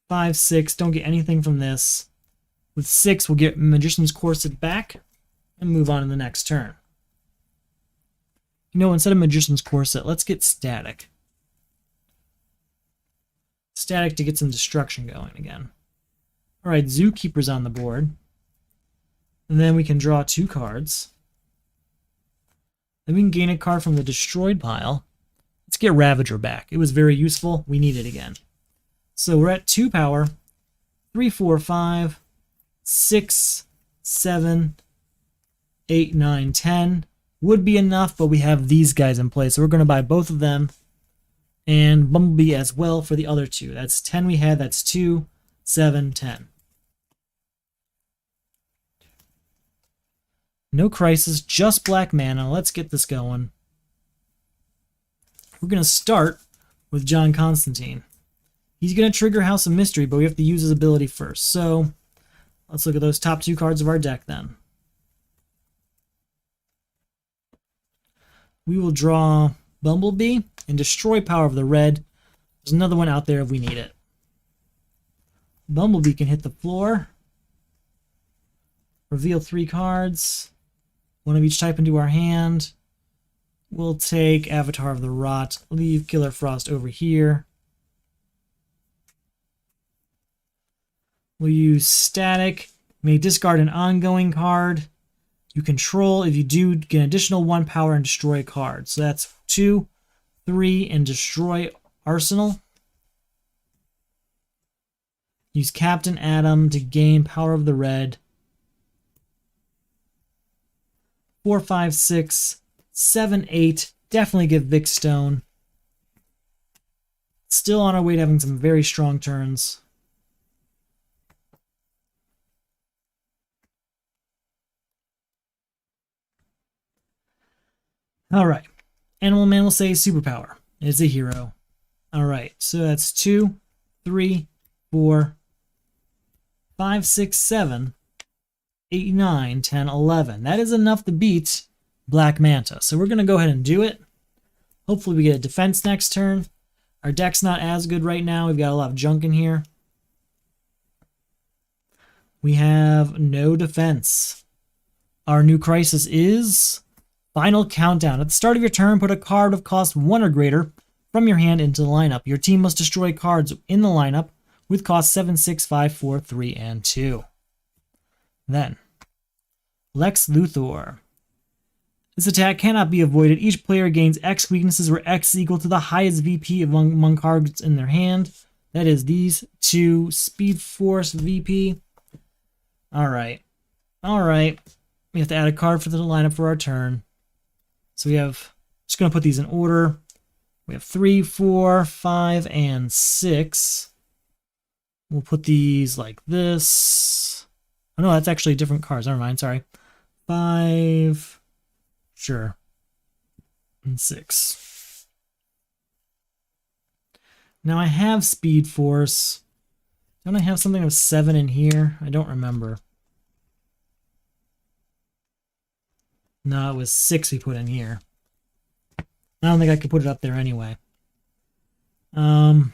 5, 6, don't get anything from this. With 6, we'll get Magician's Corset back and move on to the next turn. You know, instead of Magician's Corset, let's get Static. Static to get some destruction going again. Alright, Zookeeper's on the board. And then we can draw 2 cards. Then we can gain a card from the destroyed pile. Let's get Ravager back. It was very useful. We need it again. So we're at 2 power. 3, 4, 5, 6, 7, 8, 9, 10. Would be enough, but we have these guys in place. So we're going to buy both of them. And Bumblebee as well for the other 2. That's 10 we had. That's 2, 7, 10. No crisis, just black mana. Let's get this going. We're going to start with John Constantine. He's going to trigger House of Mystery, but we have to use his ability first. So let's look at those top 2 cards of our deck then. We will draw Bumblebee and destroy Power of the Red. There's another one out there if we need it. Bumblebee can hit the floor. Reveal 3 cards. 1 of each type into our hand. We'll take Avatar of the Rot. Leave Killer Frost over here. We'll use Static. May discard an ongoing card. You control. If you do, get an additional 1 power and destroy a card. So that's 2, 3, and destroy Arsenal. Use Captain Atom to gain Power of the Red. 4, 5, 6, 7, 8. Definitely give Vic Stone. Still on our way to having some very strong turns. Alright. Animal Man will say superpower. It's a hero. Alright, so that's 2, 3, 4, 5, 6, 7, 8, 9, 10, 11. That is enough to beat Black Manta. So we're going to go ahead and do it. Hopefully we get a defense next turn. Our deck's not as good right now. We've got a lot of junk in here. We have no defense. Our new crisis is Final Countdown. At the start of your turn, put a card of cost 1 or greater from your hand into the lineup. Your team must destroy cards in the lineup with cost 7, 6, 5, 4, 3, and 2. Then, Lex Luthor. This attack cannot be avoided. Each player gains X weaknesses where X is equal to the highest VP among cards in their hand. That is these 2 Speed Force VP. Alright. Alright. We have to add a card for the lineup for our turn. So we have, just going to put these in order. We have 3, 4, 5, and 6. We'll put these like this. Oh no, that's actually different cards. Never mind, sorry. 5, sure, and 6. Now I have Speed Force. Don't I have something of 7 in here? I don't remember. No, it was 6 we put in here. I don't think I could put it up there anyway. I'm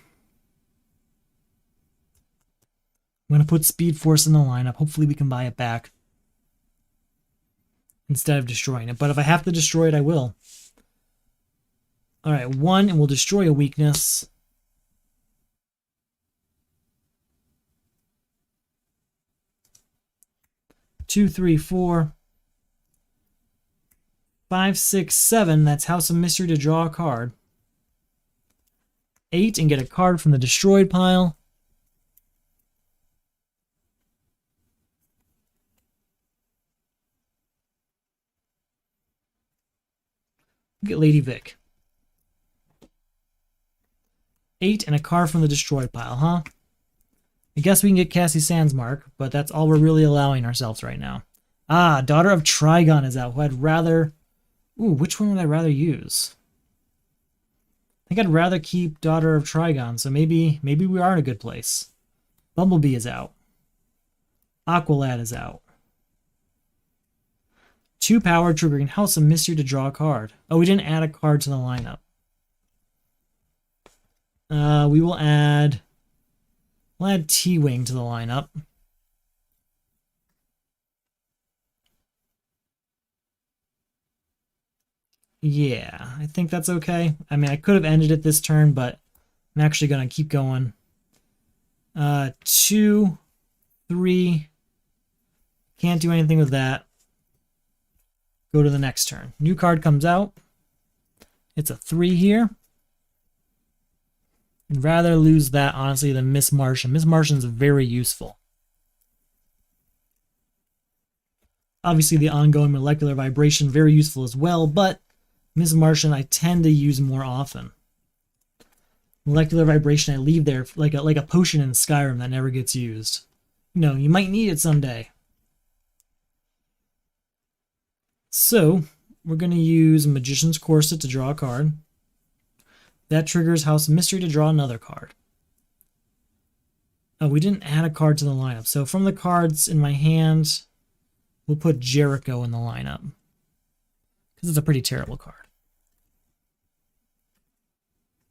going to put Speed Force in the lineup. Hopefully we can buy it back instead of destroying it. But if I have to destroy it, I will. Alright, 1, and we'll destroy a weakness. Two, 3, 4, 5, 6, 7. That's House of Mystery to draw a card. 8, and get a card from the destroyed pile. Get Lady Vic. 8 and a card from the destroyed pile, huh? I guess we can get Cassie Sandsmark, but that's all we're really allowing ourselves right now. Ah, Daughter of Trigon is out, who I'd rather... Ooh, which one would I rather use? I think I'd rather keep Daughter of Trigon, so maybe we are in a good place. Bumblebee is out. Aqualad is out. 2 power, triggering House of Mystery to draw a card. Oh, we didn't add a card to the lineup. We'll add T-Wing to the lineup. Yeah, I think that's okay. I mean, I could have ended it this turn, but I'm actually going to keep going 2, 3. Can't do anything with that. Go to the next turn. New card comes out. It's a 3 here. I'd rather lose that, honestly, than Miss Martian. Miss Martian's very useful. Obviously, the ongoing molecular vibration, very useful as well, but Miss Martian I tend to use more often. Molecular vibration I leave there like a potion in Skyrim that never gets used. You know, you might need it someday. So, we're going to use Magician's Corset to draw a card. That triggers House of Mystery to draw another card. Oh, we didn't add a card to the lineup. So from the cards in my hand, we'll put Jericho in the lineup. Because it's a pretty terrible card.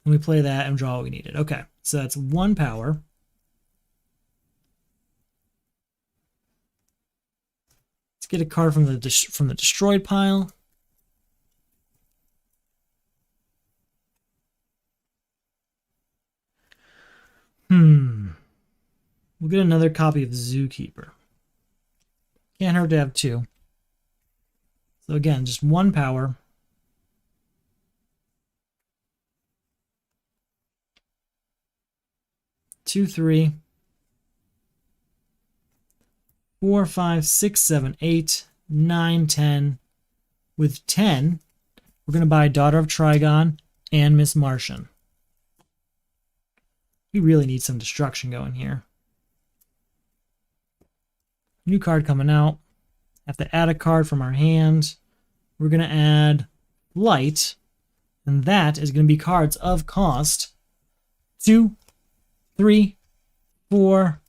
And we play that and draw what we needed. Okay, so that's 1 power. Let's get a card from the destroyed pile. We'll get another copy of Zookeeper. Can't hurt to have 2. So again, just 1 power. Two, 3, 4, 5, 6, 7, 8, 9, 10. With 10, we're going to buy Daughter of Trigon and Miss Martian. We really need some destruction going here. New card coming out. Have to add a card from our hand. We're going to add Light, and that is going to be cards of cost 2, 3, 4,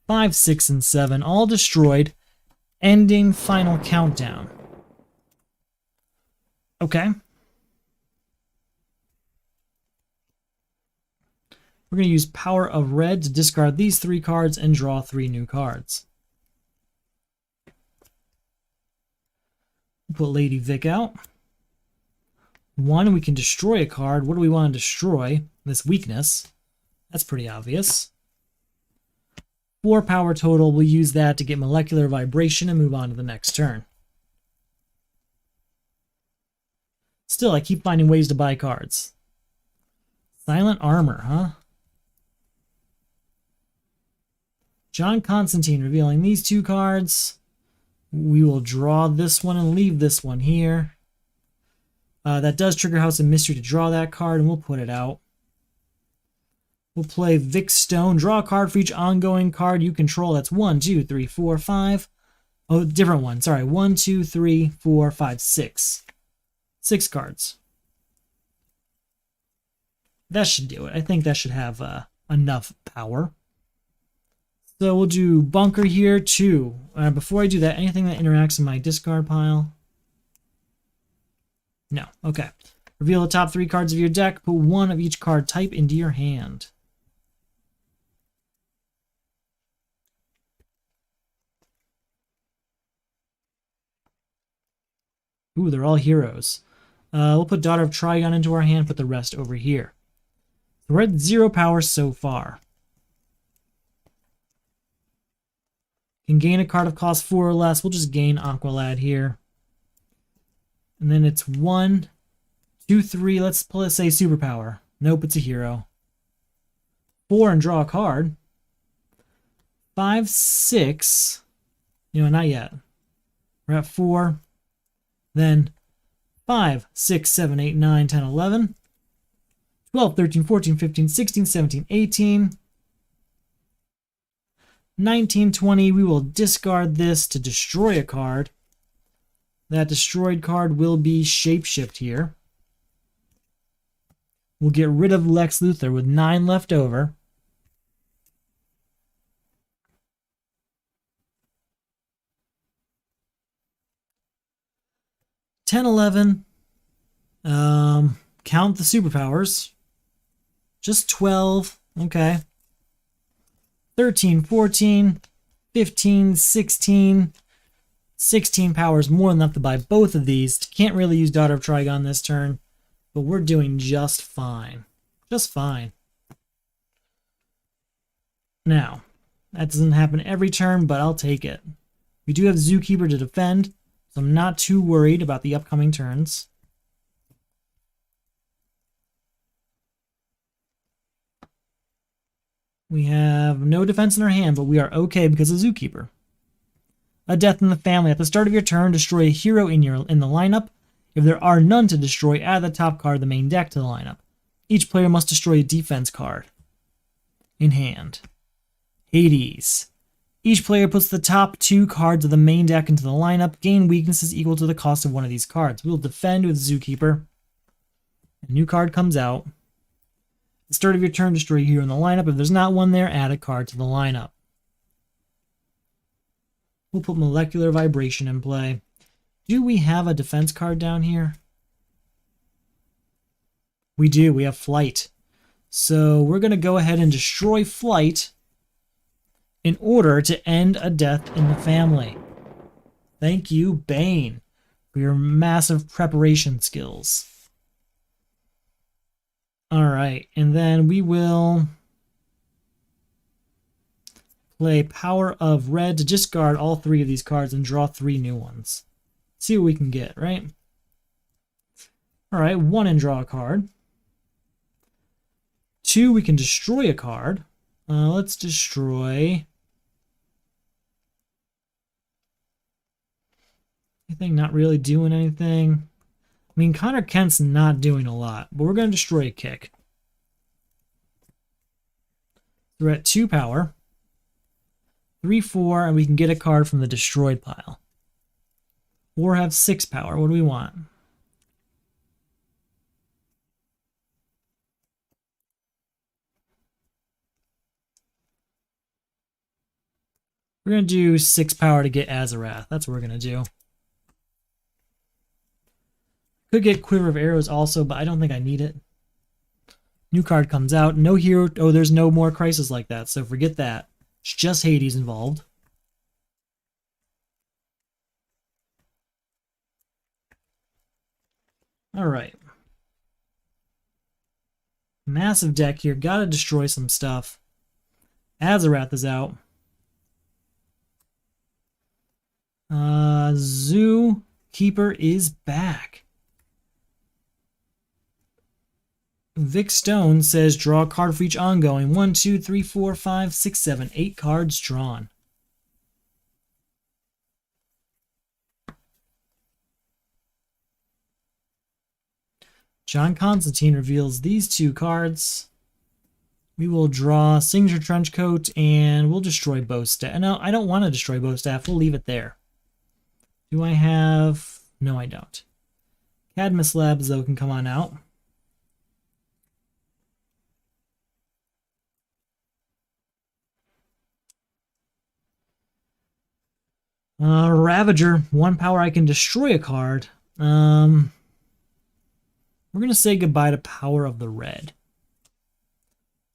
5, 6, and 7, all destroyed, ending final countdown. Okay. We're going to use Power of Red to discard these 3 cards and draw 3 new cards. Put Lady Vic out. 1, we can destroy a card. What do we want to destroy? This weakness. That's pretty obvious. 4 power total. We'll use that to get molecular vibration and move on to the next turn. Still, I keep finding ways to buy cards. Silent Armor, huh? John Constantine revealing these 2 cards. We will draw this one and leave this one here. That does trigger House of Mystery to draw that card, and we'll put it out. We'll play Vic Stone. Draw a card for each ongoing card you control. That's 1, 2, 3, 4, 5. Oh, different one. Sorry. 1, 2, 3, 4, 5, 6. 6 cards. That should do it. I think that should have enough power. So we'll do Bunker here, 2. Before I do that, anything that interacts in my discard pile? No. Okay. Reveal the top 3 cards of your deck. Put 1 of each card type into your hand. Ooh, they're all heroes. We'll put Daughter of Trigon into our hand, put the rest over here. We're at 0 power so far. Can gain a card of cost 4 or less. We'll just gain Aqualad here. And then it's 1, 2, 3. Let's say superpower. Nope, it's a hero. 4 and draw a card. 5, 6. You know, not yet. We're at 4. Then 5, 6, 7, 8, 9, 10, 11. 12, 13, 14, 15, 16, 17, 18. 19, 20. We will discard this to destroy a card. That destroyed card will be Shapeshift here. We'll get rid of Lex Luthor with 9 left over. $10, $11. Count the superpowers. Just 12. Okay. 13, 14, 15, 16. 16 powers, more than enough to buy both of these. Can't really use Daughter of Trigon this turn, but we're doing just fine. Just fine. Now, that doesn't happen every turn, but I'll take it. We do have Zookeeper to defend, so I'm not too worried about the upcoming turns. We have no defense in our hand, but we are okay because of Zookeeper. A death in the family. At the start of your turn, destroy a hero in the lineup. If there are none to destroy, add the top card of the main deck to the lineup. Each player must destroy a defense card in hand. Hades. Each player puts the top 2 cards of the main deck into the lineup. Gain weaknesses equal to the cost of one of these cards. We will defend with Zookeeper. A new card comes out. At the start of your turn, destroy a hero in the lineup. If there's not one there, add a card to the lineup. We'll put Molecular Vibration in play. Do we have a defense card down here? We do. We have Flight. So we're going to go ahead and destroy Flight in order to end a death in the family. Thank you, Bane, for your massive preparation skills. Alright, and then we will play Power of Red to discard all 3 of these cards and draw 3 new ones. See what we can get, right? Alright, 1 and draw a card. 2, we can destroy a card. Let's destroy... anything, not really doing anything. I mean, Connor Kent's not doing a lot, but we're going to destroy a kick. We're at 2 power. 3/4, and we can get a card from the destroyed pile. Or have 6 power. What do we want? We're going to do 6 power to get Azarath. That's what we're going to do. Could get Quiver of Arrows also, but I don't think I need it. New card comes out. No hero. Oh, there's no more crisis like that, so forget that. It's just Hades involved. Alright. Massive deck here. Gotta destroy some stuff. Azarath is out. Zookeeper is back. Vic Stone says draw a card for each ongoing. 1, 2, 3, 4, 5, 6, 7, 8 cards drawn. John Constantine reveals these 2 cards. We will draw Signature Trenchcoat and we'll destroy Bowstaff. No, I don't want to destroy Bowstaff. We'll leave it there. Do I have... no, I don't. Cadmus Labs, though, can come on out. Ravager, 1 power, I can destroy a card. We're going to say goodbye to Power of the Red.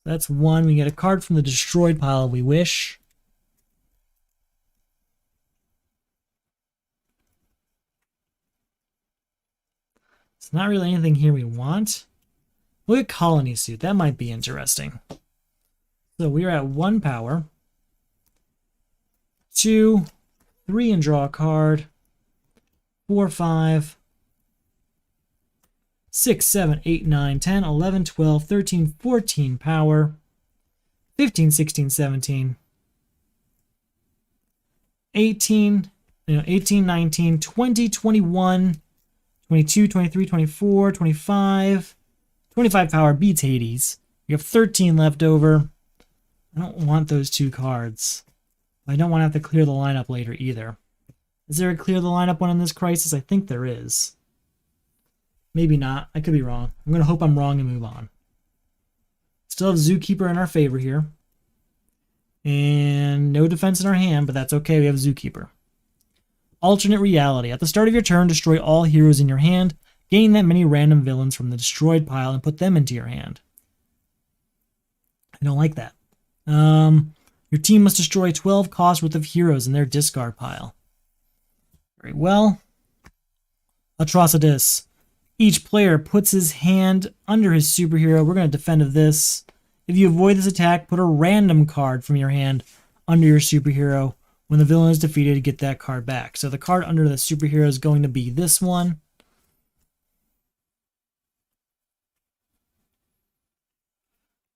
That's 1. We get a card from the destroyed pile if we wish. It's not really anything here we want. Look at Colony Suit. That might be interesting. So we are at 1 power. 2, 3 and draw a card. 4, 5, 6, 7, 8, 9, 10, 11, 12, 13, 14 power. 15, 16, 17. 18, 18, 19, 20, 21, 22, 23, 24, 25. 25 power beats Hades. We have 13 left over. I don't want those 2 cards. I don't want to have to clear the lineup later either. Is there a clear the lineup one in this crisis? I think there is. Maybe not. I could be wrong. I'm going to hope I'm wrong and move on. Still have Zookeeper in our favor here. And no defense in our hand, but that's okay. We have Zookeeper. Alternate reality. At the start of your turn, destroy all heroes in your hand. Gain that many random villains from the destroyed pile and put them into your hand. I don't like that. Your team must destroy 12 cost worth of heroes in their discard pile. Very well. Atrocitus. Each player puts his hand under his superhero. We're going to defend of this. If you avoid this attack, put a random card from your hand under your superhero. When the villain is defeated, get that card back. So the card under the superhero is going to be this one.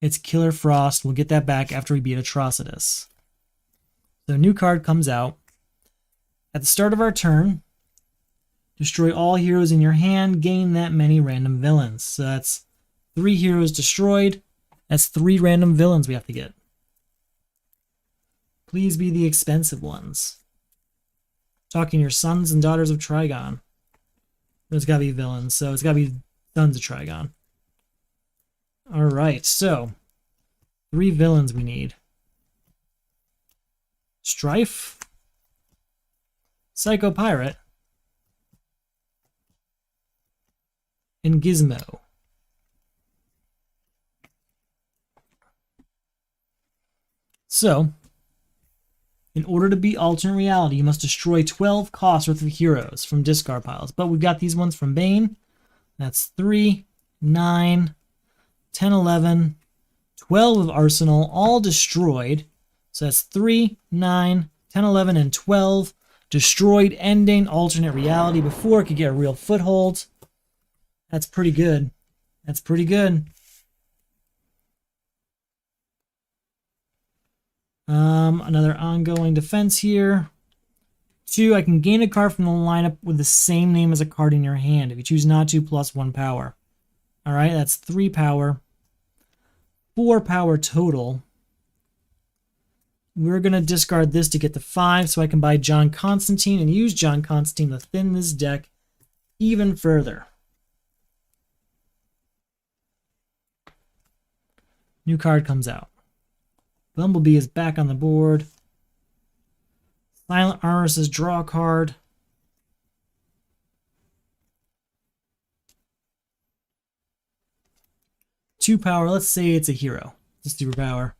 It's Killer Frost. We'll get that back after we beat Atrocitus. So a new card comes out. At the start of our turn, destroy all heroes in your hand, gain that many random villains. So that's 3 heroes destroyed. That's 3 random villains we have to get. Please be the expensive ones. Talking your sons and daughters of Trigon. There's got to be villains, so it's got to be sons of Trigon. Alright, so 3 villains we need. Strife, Psycho Pirate, and Gizmo. So, in order to beat alternate reality, you must destroy 12 costs worth of heroes from discard piles. But we've got these ones from Bane. That's 3, 9, 10, 11, 12 of Arsenal, all destroyed. So that's 3, 9, 10, 11, and 12 destroyed, ending alternate reality before it could get a real foothold. That's pretty good. That's pretty good. Another ongoing defense here. 2, I can gain a card from the lineup with the same name as a card in your hand. If you choose not to, plus 1 power. Alright, that's 3 power. 4 power total. We're going to discard this to get to 5 so I can buy John Constantine and use John Constantine to thin this deck even further. New card comes out. Bumblebee is back on the board. Silent Armor says draw a card. Two power, let's say it's a hero. It's a superpower.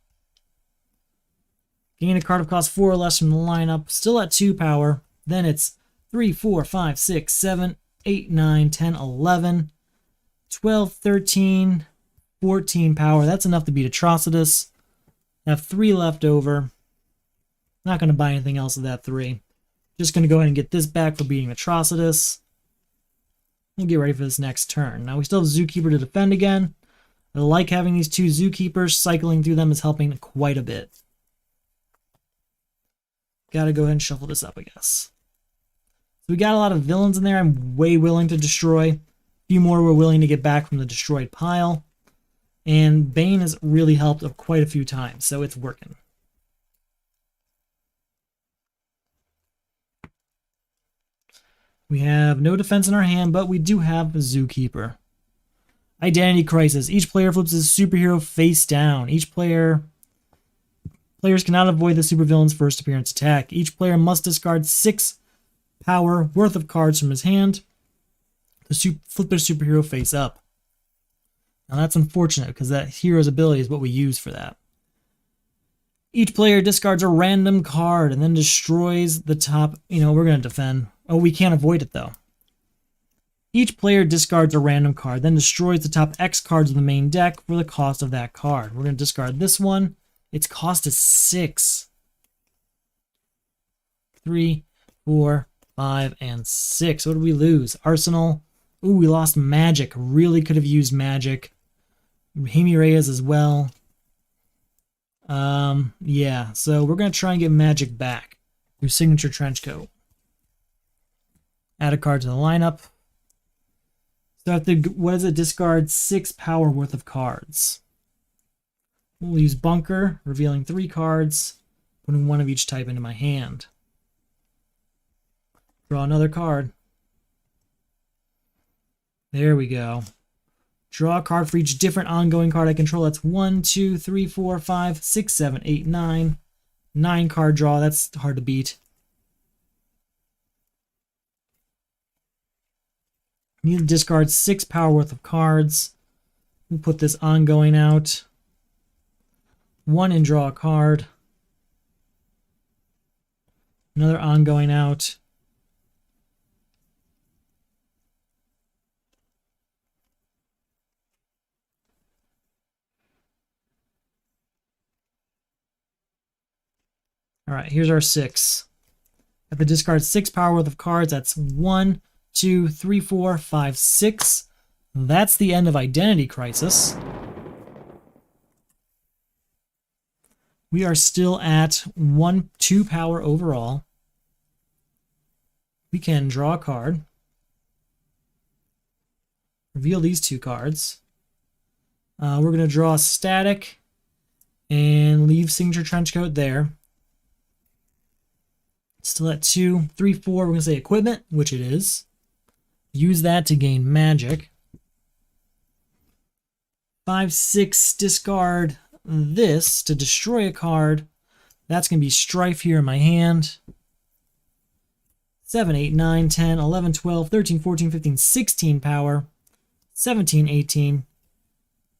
Gain a card of cost 4 or less from the lineup. Still at 2 power. Then it's 3, 4, 5, 6, 7, 8, 9, 10, 11, 12, 13, 14 power. That's enough to beat Atrocitus. I have 3 left over. Not going to buy anything else with that 3. Just going to go ahead and get this back for beating Atrocitus. We'll get ready for this next turn. Now we still have Zookeeper to defend again. I like having these 2 Zookeepers. Cycling through them is helping quite a bit. Gotta go ahead and shuffle this up, I guess. So we got a lot of villains in there I'm way willing to destroy. A few more we're willing to get back from the destroyed pile. And Bane has really helped quite a few times, so it's working. We have no defense in our hand, but we do have a Zookeeper. Identity Crisis. Each player flips his superhero face down. Players cannot avoid the supervillain's first appearance attack. Each player must discard 6 power worth of cards from his hand to flip their superhero face up. Now that's unfortunate because that hero's ability is what we use for that. Each player discards a random card and then destroys the top. We're going to defend. Oh, we can't avoid it though. Each player discards a random card, then destroys the top X cards of the main deck for the cost of that card. We're going to discard this one. Its cost is 6. 3, 4, 5, and 6. What did we lose? Arsenal. Ooh, we lost Magic. Really could have used Magic. Jaime Reyes as well. Yeah, so we're going to try and get Magic back through Signature Trenchcoat. Add a card to the lineup. So I have to, what is it? Discard 6 power worth of cards. We'll use Bunker, revealing 3 cards, putting 1 of each type into my hand. Draw another card. There we go. Draw a card for each different ongoing card I control. That's 1, 2, 3, 4, 5, 6, 7, 8, 9. 9 card draw. That's hard to beat. Need to discard 6 power worth of cards. We'll put this ongoing out. 1 and draw a card. Another ongoing out. All right, here's our 6. Have to discard 6 power worth of cards. That's 1, 2, 3, 4, 5, 6. That's the end of Identity Crisis. We are still at 1, 2 power overall. We can draw a card. Reveal these 2 cards. We're going to draw Static and leave Signature Trenchcoat there. Still at 2, 3, 4. We're going to say Equipment, which it is. Use that to gain Magic. 5, 6. Discard this to destroy a card. That's going to be Strife here in my hand. 7, 8, 9, 10, 11, 12, 13, 14, 15, 16 power. 17, 18,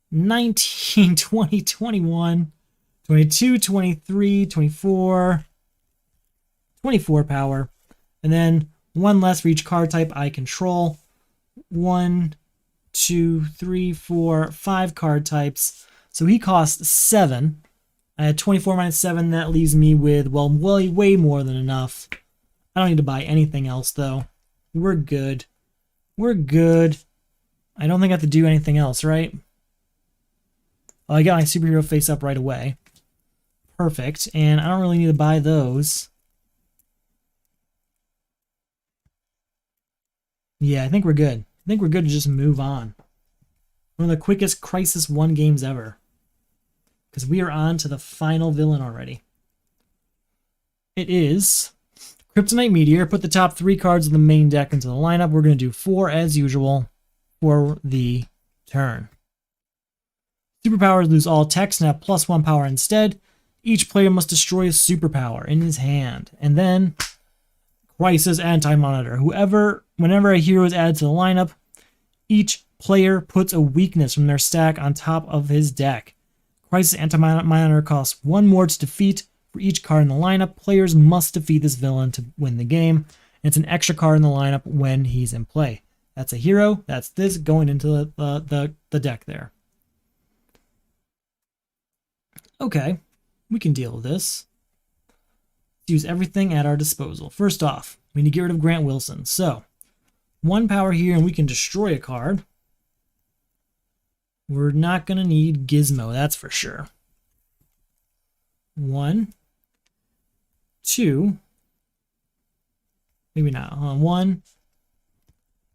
19, 20, 21, 22, 23, 24, 24 power. And then 1 less for each card type I control. 1, 2, 3, 4, 5 card types. So he costs 7. I had 24 minus 7. That leaves me with, well, way more than enough. I don't need to buy anything else, though. We're good. We're good. I don't think I have to do anything else, right? Oh, I got my superhero face up right away. Perfect. And I don't really need to buy those. Yeah, I think we're good. I think we're good to just move on. One of the quickest Crisis 1 games ever. Because we are on to the final villain already. It is Kryptonite Meteor. Put the top 3 cards of the main deck into the lineup. We're going to do 4 as usual for the turn. Superpowers lose all text and have +1 power instead. Each player must destroy a superpower in his hand. And then Crisis Anti-Monitor. Whenever a hero is added to the lineup, each player puts a weakness from their stack on top of his deck. Crisis Anti-Monitor costs 1 more to defeat. For each card in the lineup, players must defeat this villain to win the game. And it's an extra card in the lineup when he's in play. That's a hero. That's this going into the deck there. Okay, we can deal with this. Let's use everything at our disposal. First off, we need to get rid of Grant Wilson. So, 1 power here and we can destroy a card. We're not going to need Gizmo, that's for sure. 1, 2, maybe not. 1,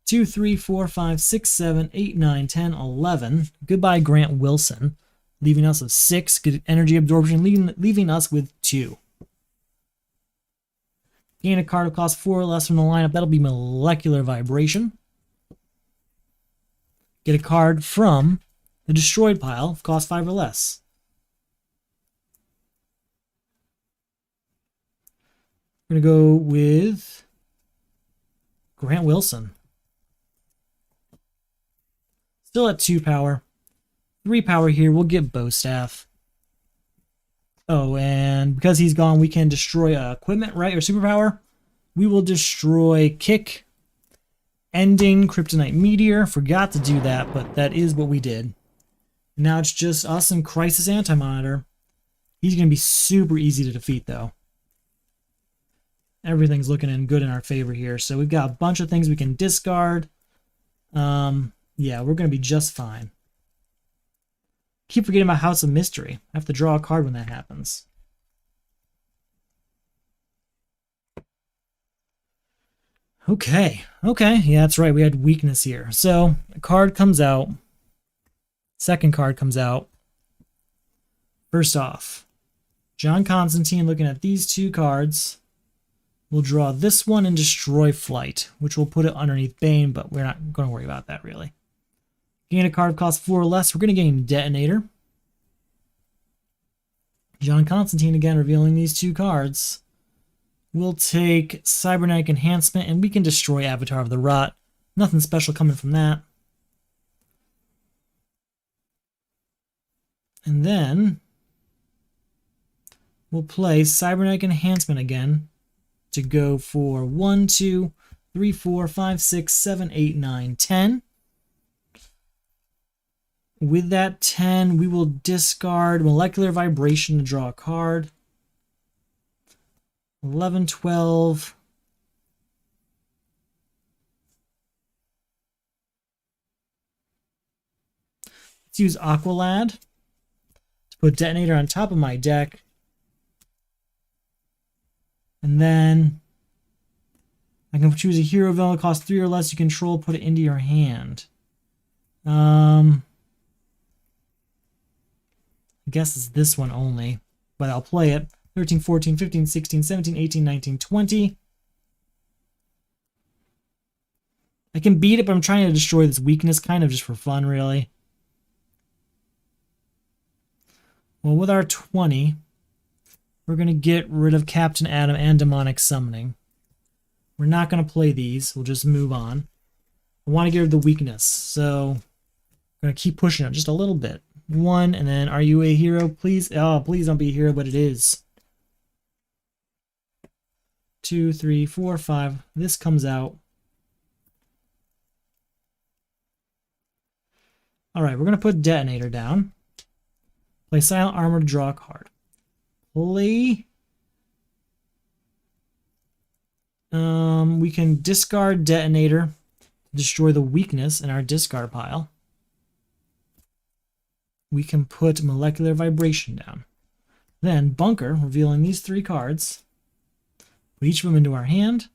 2, 3, 4, 5, 6, 7, 8, 9, 10, 11. Goodbye, Grant Wilson. Leaving us with 6. Good energy absorption, leaving us with 2. Gain a card of cost 4 or less from the lineup. That'll be Molecular Vibration. Get a card from the destroyed pile of cost 5 or less. We're going to go with Grant Wilson. Still at 2 power. 3 power here. We'll get Bowstaff. Oh, and because he's gone, we can destroy equipment, right? Or superpower. We will destroy Kick, ending Kryptonite Meteor. Forgot to do that, but that is what we did. Now it's just us and Crisis Anti-Monitor. He's going to be super easy to defeat, though. Everything's looking in good in our favor here. So we've got a bunch of things we can discard. Yeah, we're going to be just fine. Keep forgetting about House of Mystery. I have to draw a card when that happens. Okay. Yeah, that's right. We had weakness here. So a card comes out. Second card comes out. First off, John Constantine, looking at these 2 cards. We'll draw this one and destroy Flight, which will put it underneath Bane, but we're not going to worry about that really. Gain a card cost 4 or less. We're going to gain Detonator. John Constantine again revealing these 2 cards. We'll take Cybernetic Enhancement and we can destroy Avatar of the Rot. Nothing special coming from that. And then we'll play Cybernetic Enhancement again to go for 1, 2, 3, 4, 5, 6, 7, 8, 9, 10. With that 10, we will discard Molecular Vibration to draw a card. 11, 12. Let's use Aqualad to put Detonator on top of my deck. And then I can choose a hero villain that costs 3 or less you control, put it into your hand. I guess it's this one only, but I'll play it. 13, 14, 15, 16, 17, 18, 19, 20. I can beat it, but I'm trying to destroy this weakness kind of just for fun, really. Well, with our 20, we're going to get rid of Captain Atom and Demonic Summoning. We're not going to play these. We'll just move on. I want to get rid of the weakness, so I'm going to keep pushing it just a little bit. 1, and then, are you a hero? Please? Oh, please don't be a hero, but it is. 2, 3, 4, 5. This comes out. Alright, we're going to put Detonator down. Play Silent Armor to draw a card. Play... we can discard Detonator to destroy the weakness in our discard pile. We can put Molecular Vibration down. Then Bunker, revealing these 3 cards. Put each of them into our hand.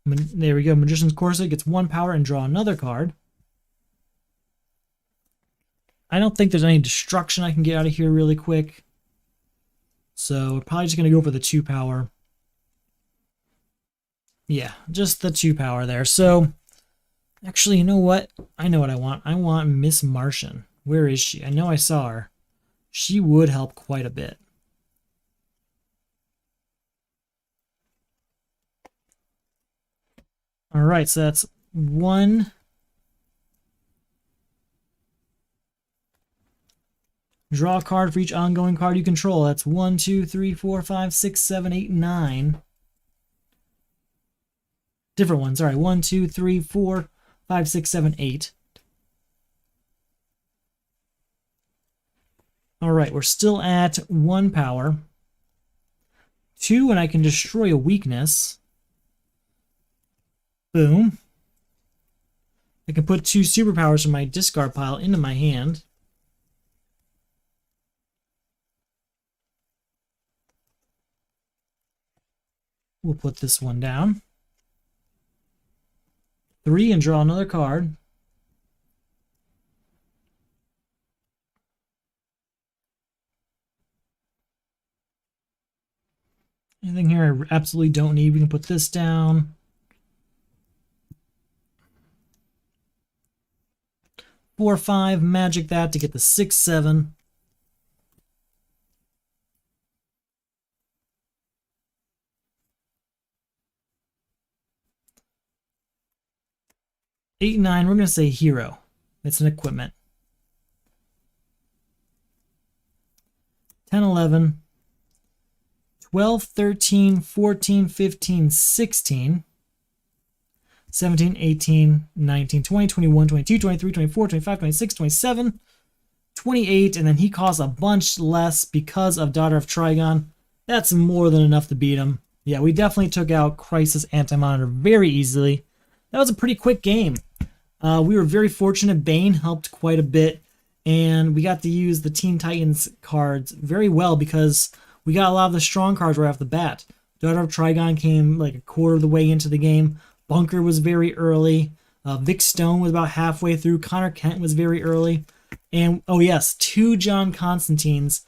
There we go. Magician's Corset gets 1 power and draw another card. I don't think there's any destruction I can get out of here really quick. So we're probably just going to go for the 2 power. Yeah, just the 2 power there. So, actually, you know what? I know what I want. I want Miss Martian. Where is she? I know I saw her. She would help quite a bit. Alright, so that's 1. Draw a card for each ongoing card you control. That's 1, 2, 3, 4, 5, 6, 7, 8, 9. Different ones. All right, 1, 2, 3, 4, 5, 6, 7, 8. All right, we're still at 1 power. 2, and I can destroy a weakness. Boom. I can put 2 superpowers from my discard pile into my hand. We'll put this one down. 3 and draw another card. Anything here I absolutely don't need, we can put this down. Four, 5, magic that to get the 6, 7. Eight, 9, we're going to say hero. It's an equipment. 10, 11, 12, 13, 14, 15, 16, 17, 18, 19, 20, 21, 22, 23, 24, 25, 26, 27, 28, and then he costs a bunch less because of Daughter of Trigon. That's more than enough to beat him. Yeah, we definitely took out Crisis Anti-Monitor very easily. That was a pretty quick game. We were very fortunate. Bane helped quite a bit, and we got to use the Teen Titans cards very well because we got a lot of the strong cards right off the bat. Daughter of Trigon came like a quarter of the way into the game. Bunker was very early. Vic Stone was about halfway through. Connor Kent was very early. And, oh yes, 2 John Constantines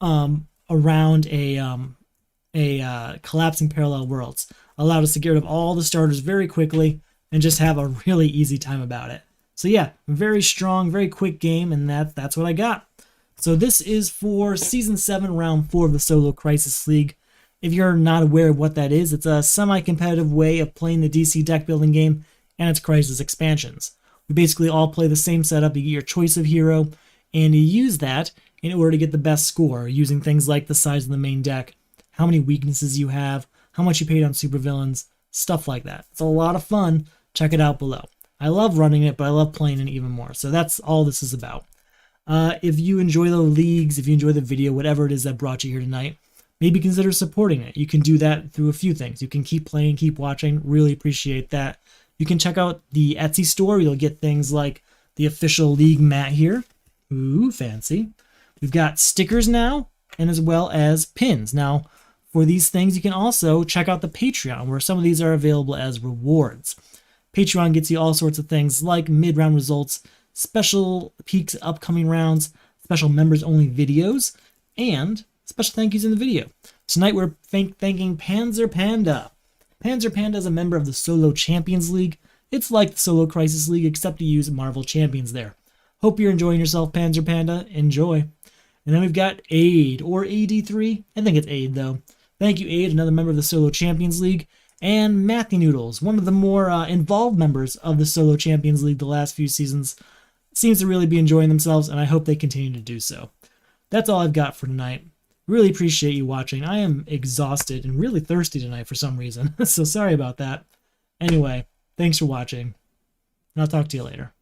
around a collapsing parallel worlds allowed us to get rid of all the starters very quickly and just have a really easy time about it. So yeah, very strong, very quick game, and that's what I got. So this is for Season 7, Round 4 of the Solo Crisis League. If you're not aware of what that is, it's a semi-competitive way of playing the DC deck building game and its Crisis expansions. We basically all play the same setup. You get your choice of hero, and you use that in order to get the best score, using things like the size of the main deck, how many weaknesses you have, how much you paid on supervillains, stuff like that. It's a lot of fun. Check it out below. I love running it, but I love playing it even more. So that's all this is about. If you enjoy the leagues, if you enjoy the video, whatever it is that brought you here tonight, maybe consider supporting it. You can do that through a few things. You can keep playing, keep watching. Really appreciate that. You can check out the Etsy store. You'll get things like the official league mat here. Ooh, fancy. We've got stickers now, and as well as pins. Now, for these things, you can also check out the Patreon, where some of these are available as rewards. Patreon gets you all sorts of things like mid-round results, special peeks at upcoming rounds, special members-only videos, and special thank yous in the video. Tonight we're thanking Panzer Panda. Panzer Panda is a member of the Solo Champions League. It's like the Solo Crisis League, except you use Marvel Champions there. Hope you're enjoying yourself, Panzer Panda. Enjoy. And then we've got Aid, or AD3. I think it's Aid, though. Thank you, Aid, another member of the Solo Champions League. And Matthew Noodles, one of the more involved members of the Solo Champions League the last few seasons. Seems to really be enjoying themselves, and I hope they continue to do so. That's all I've got for tonight. Really appreciate you watching. I am exhausted and really thirsty tonight for some reason, so sorry about that. Anyway, thanks for watching, and I'll talk to you later.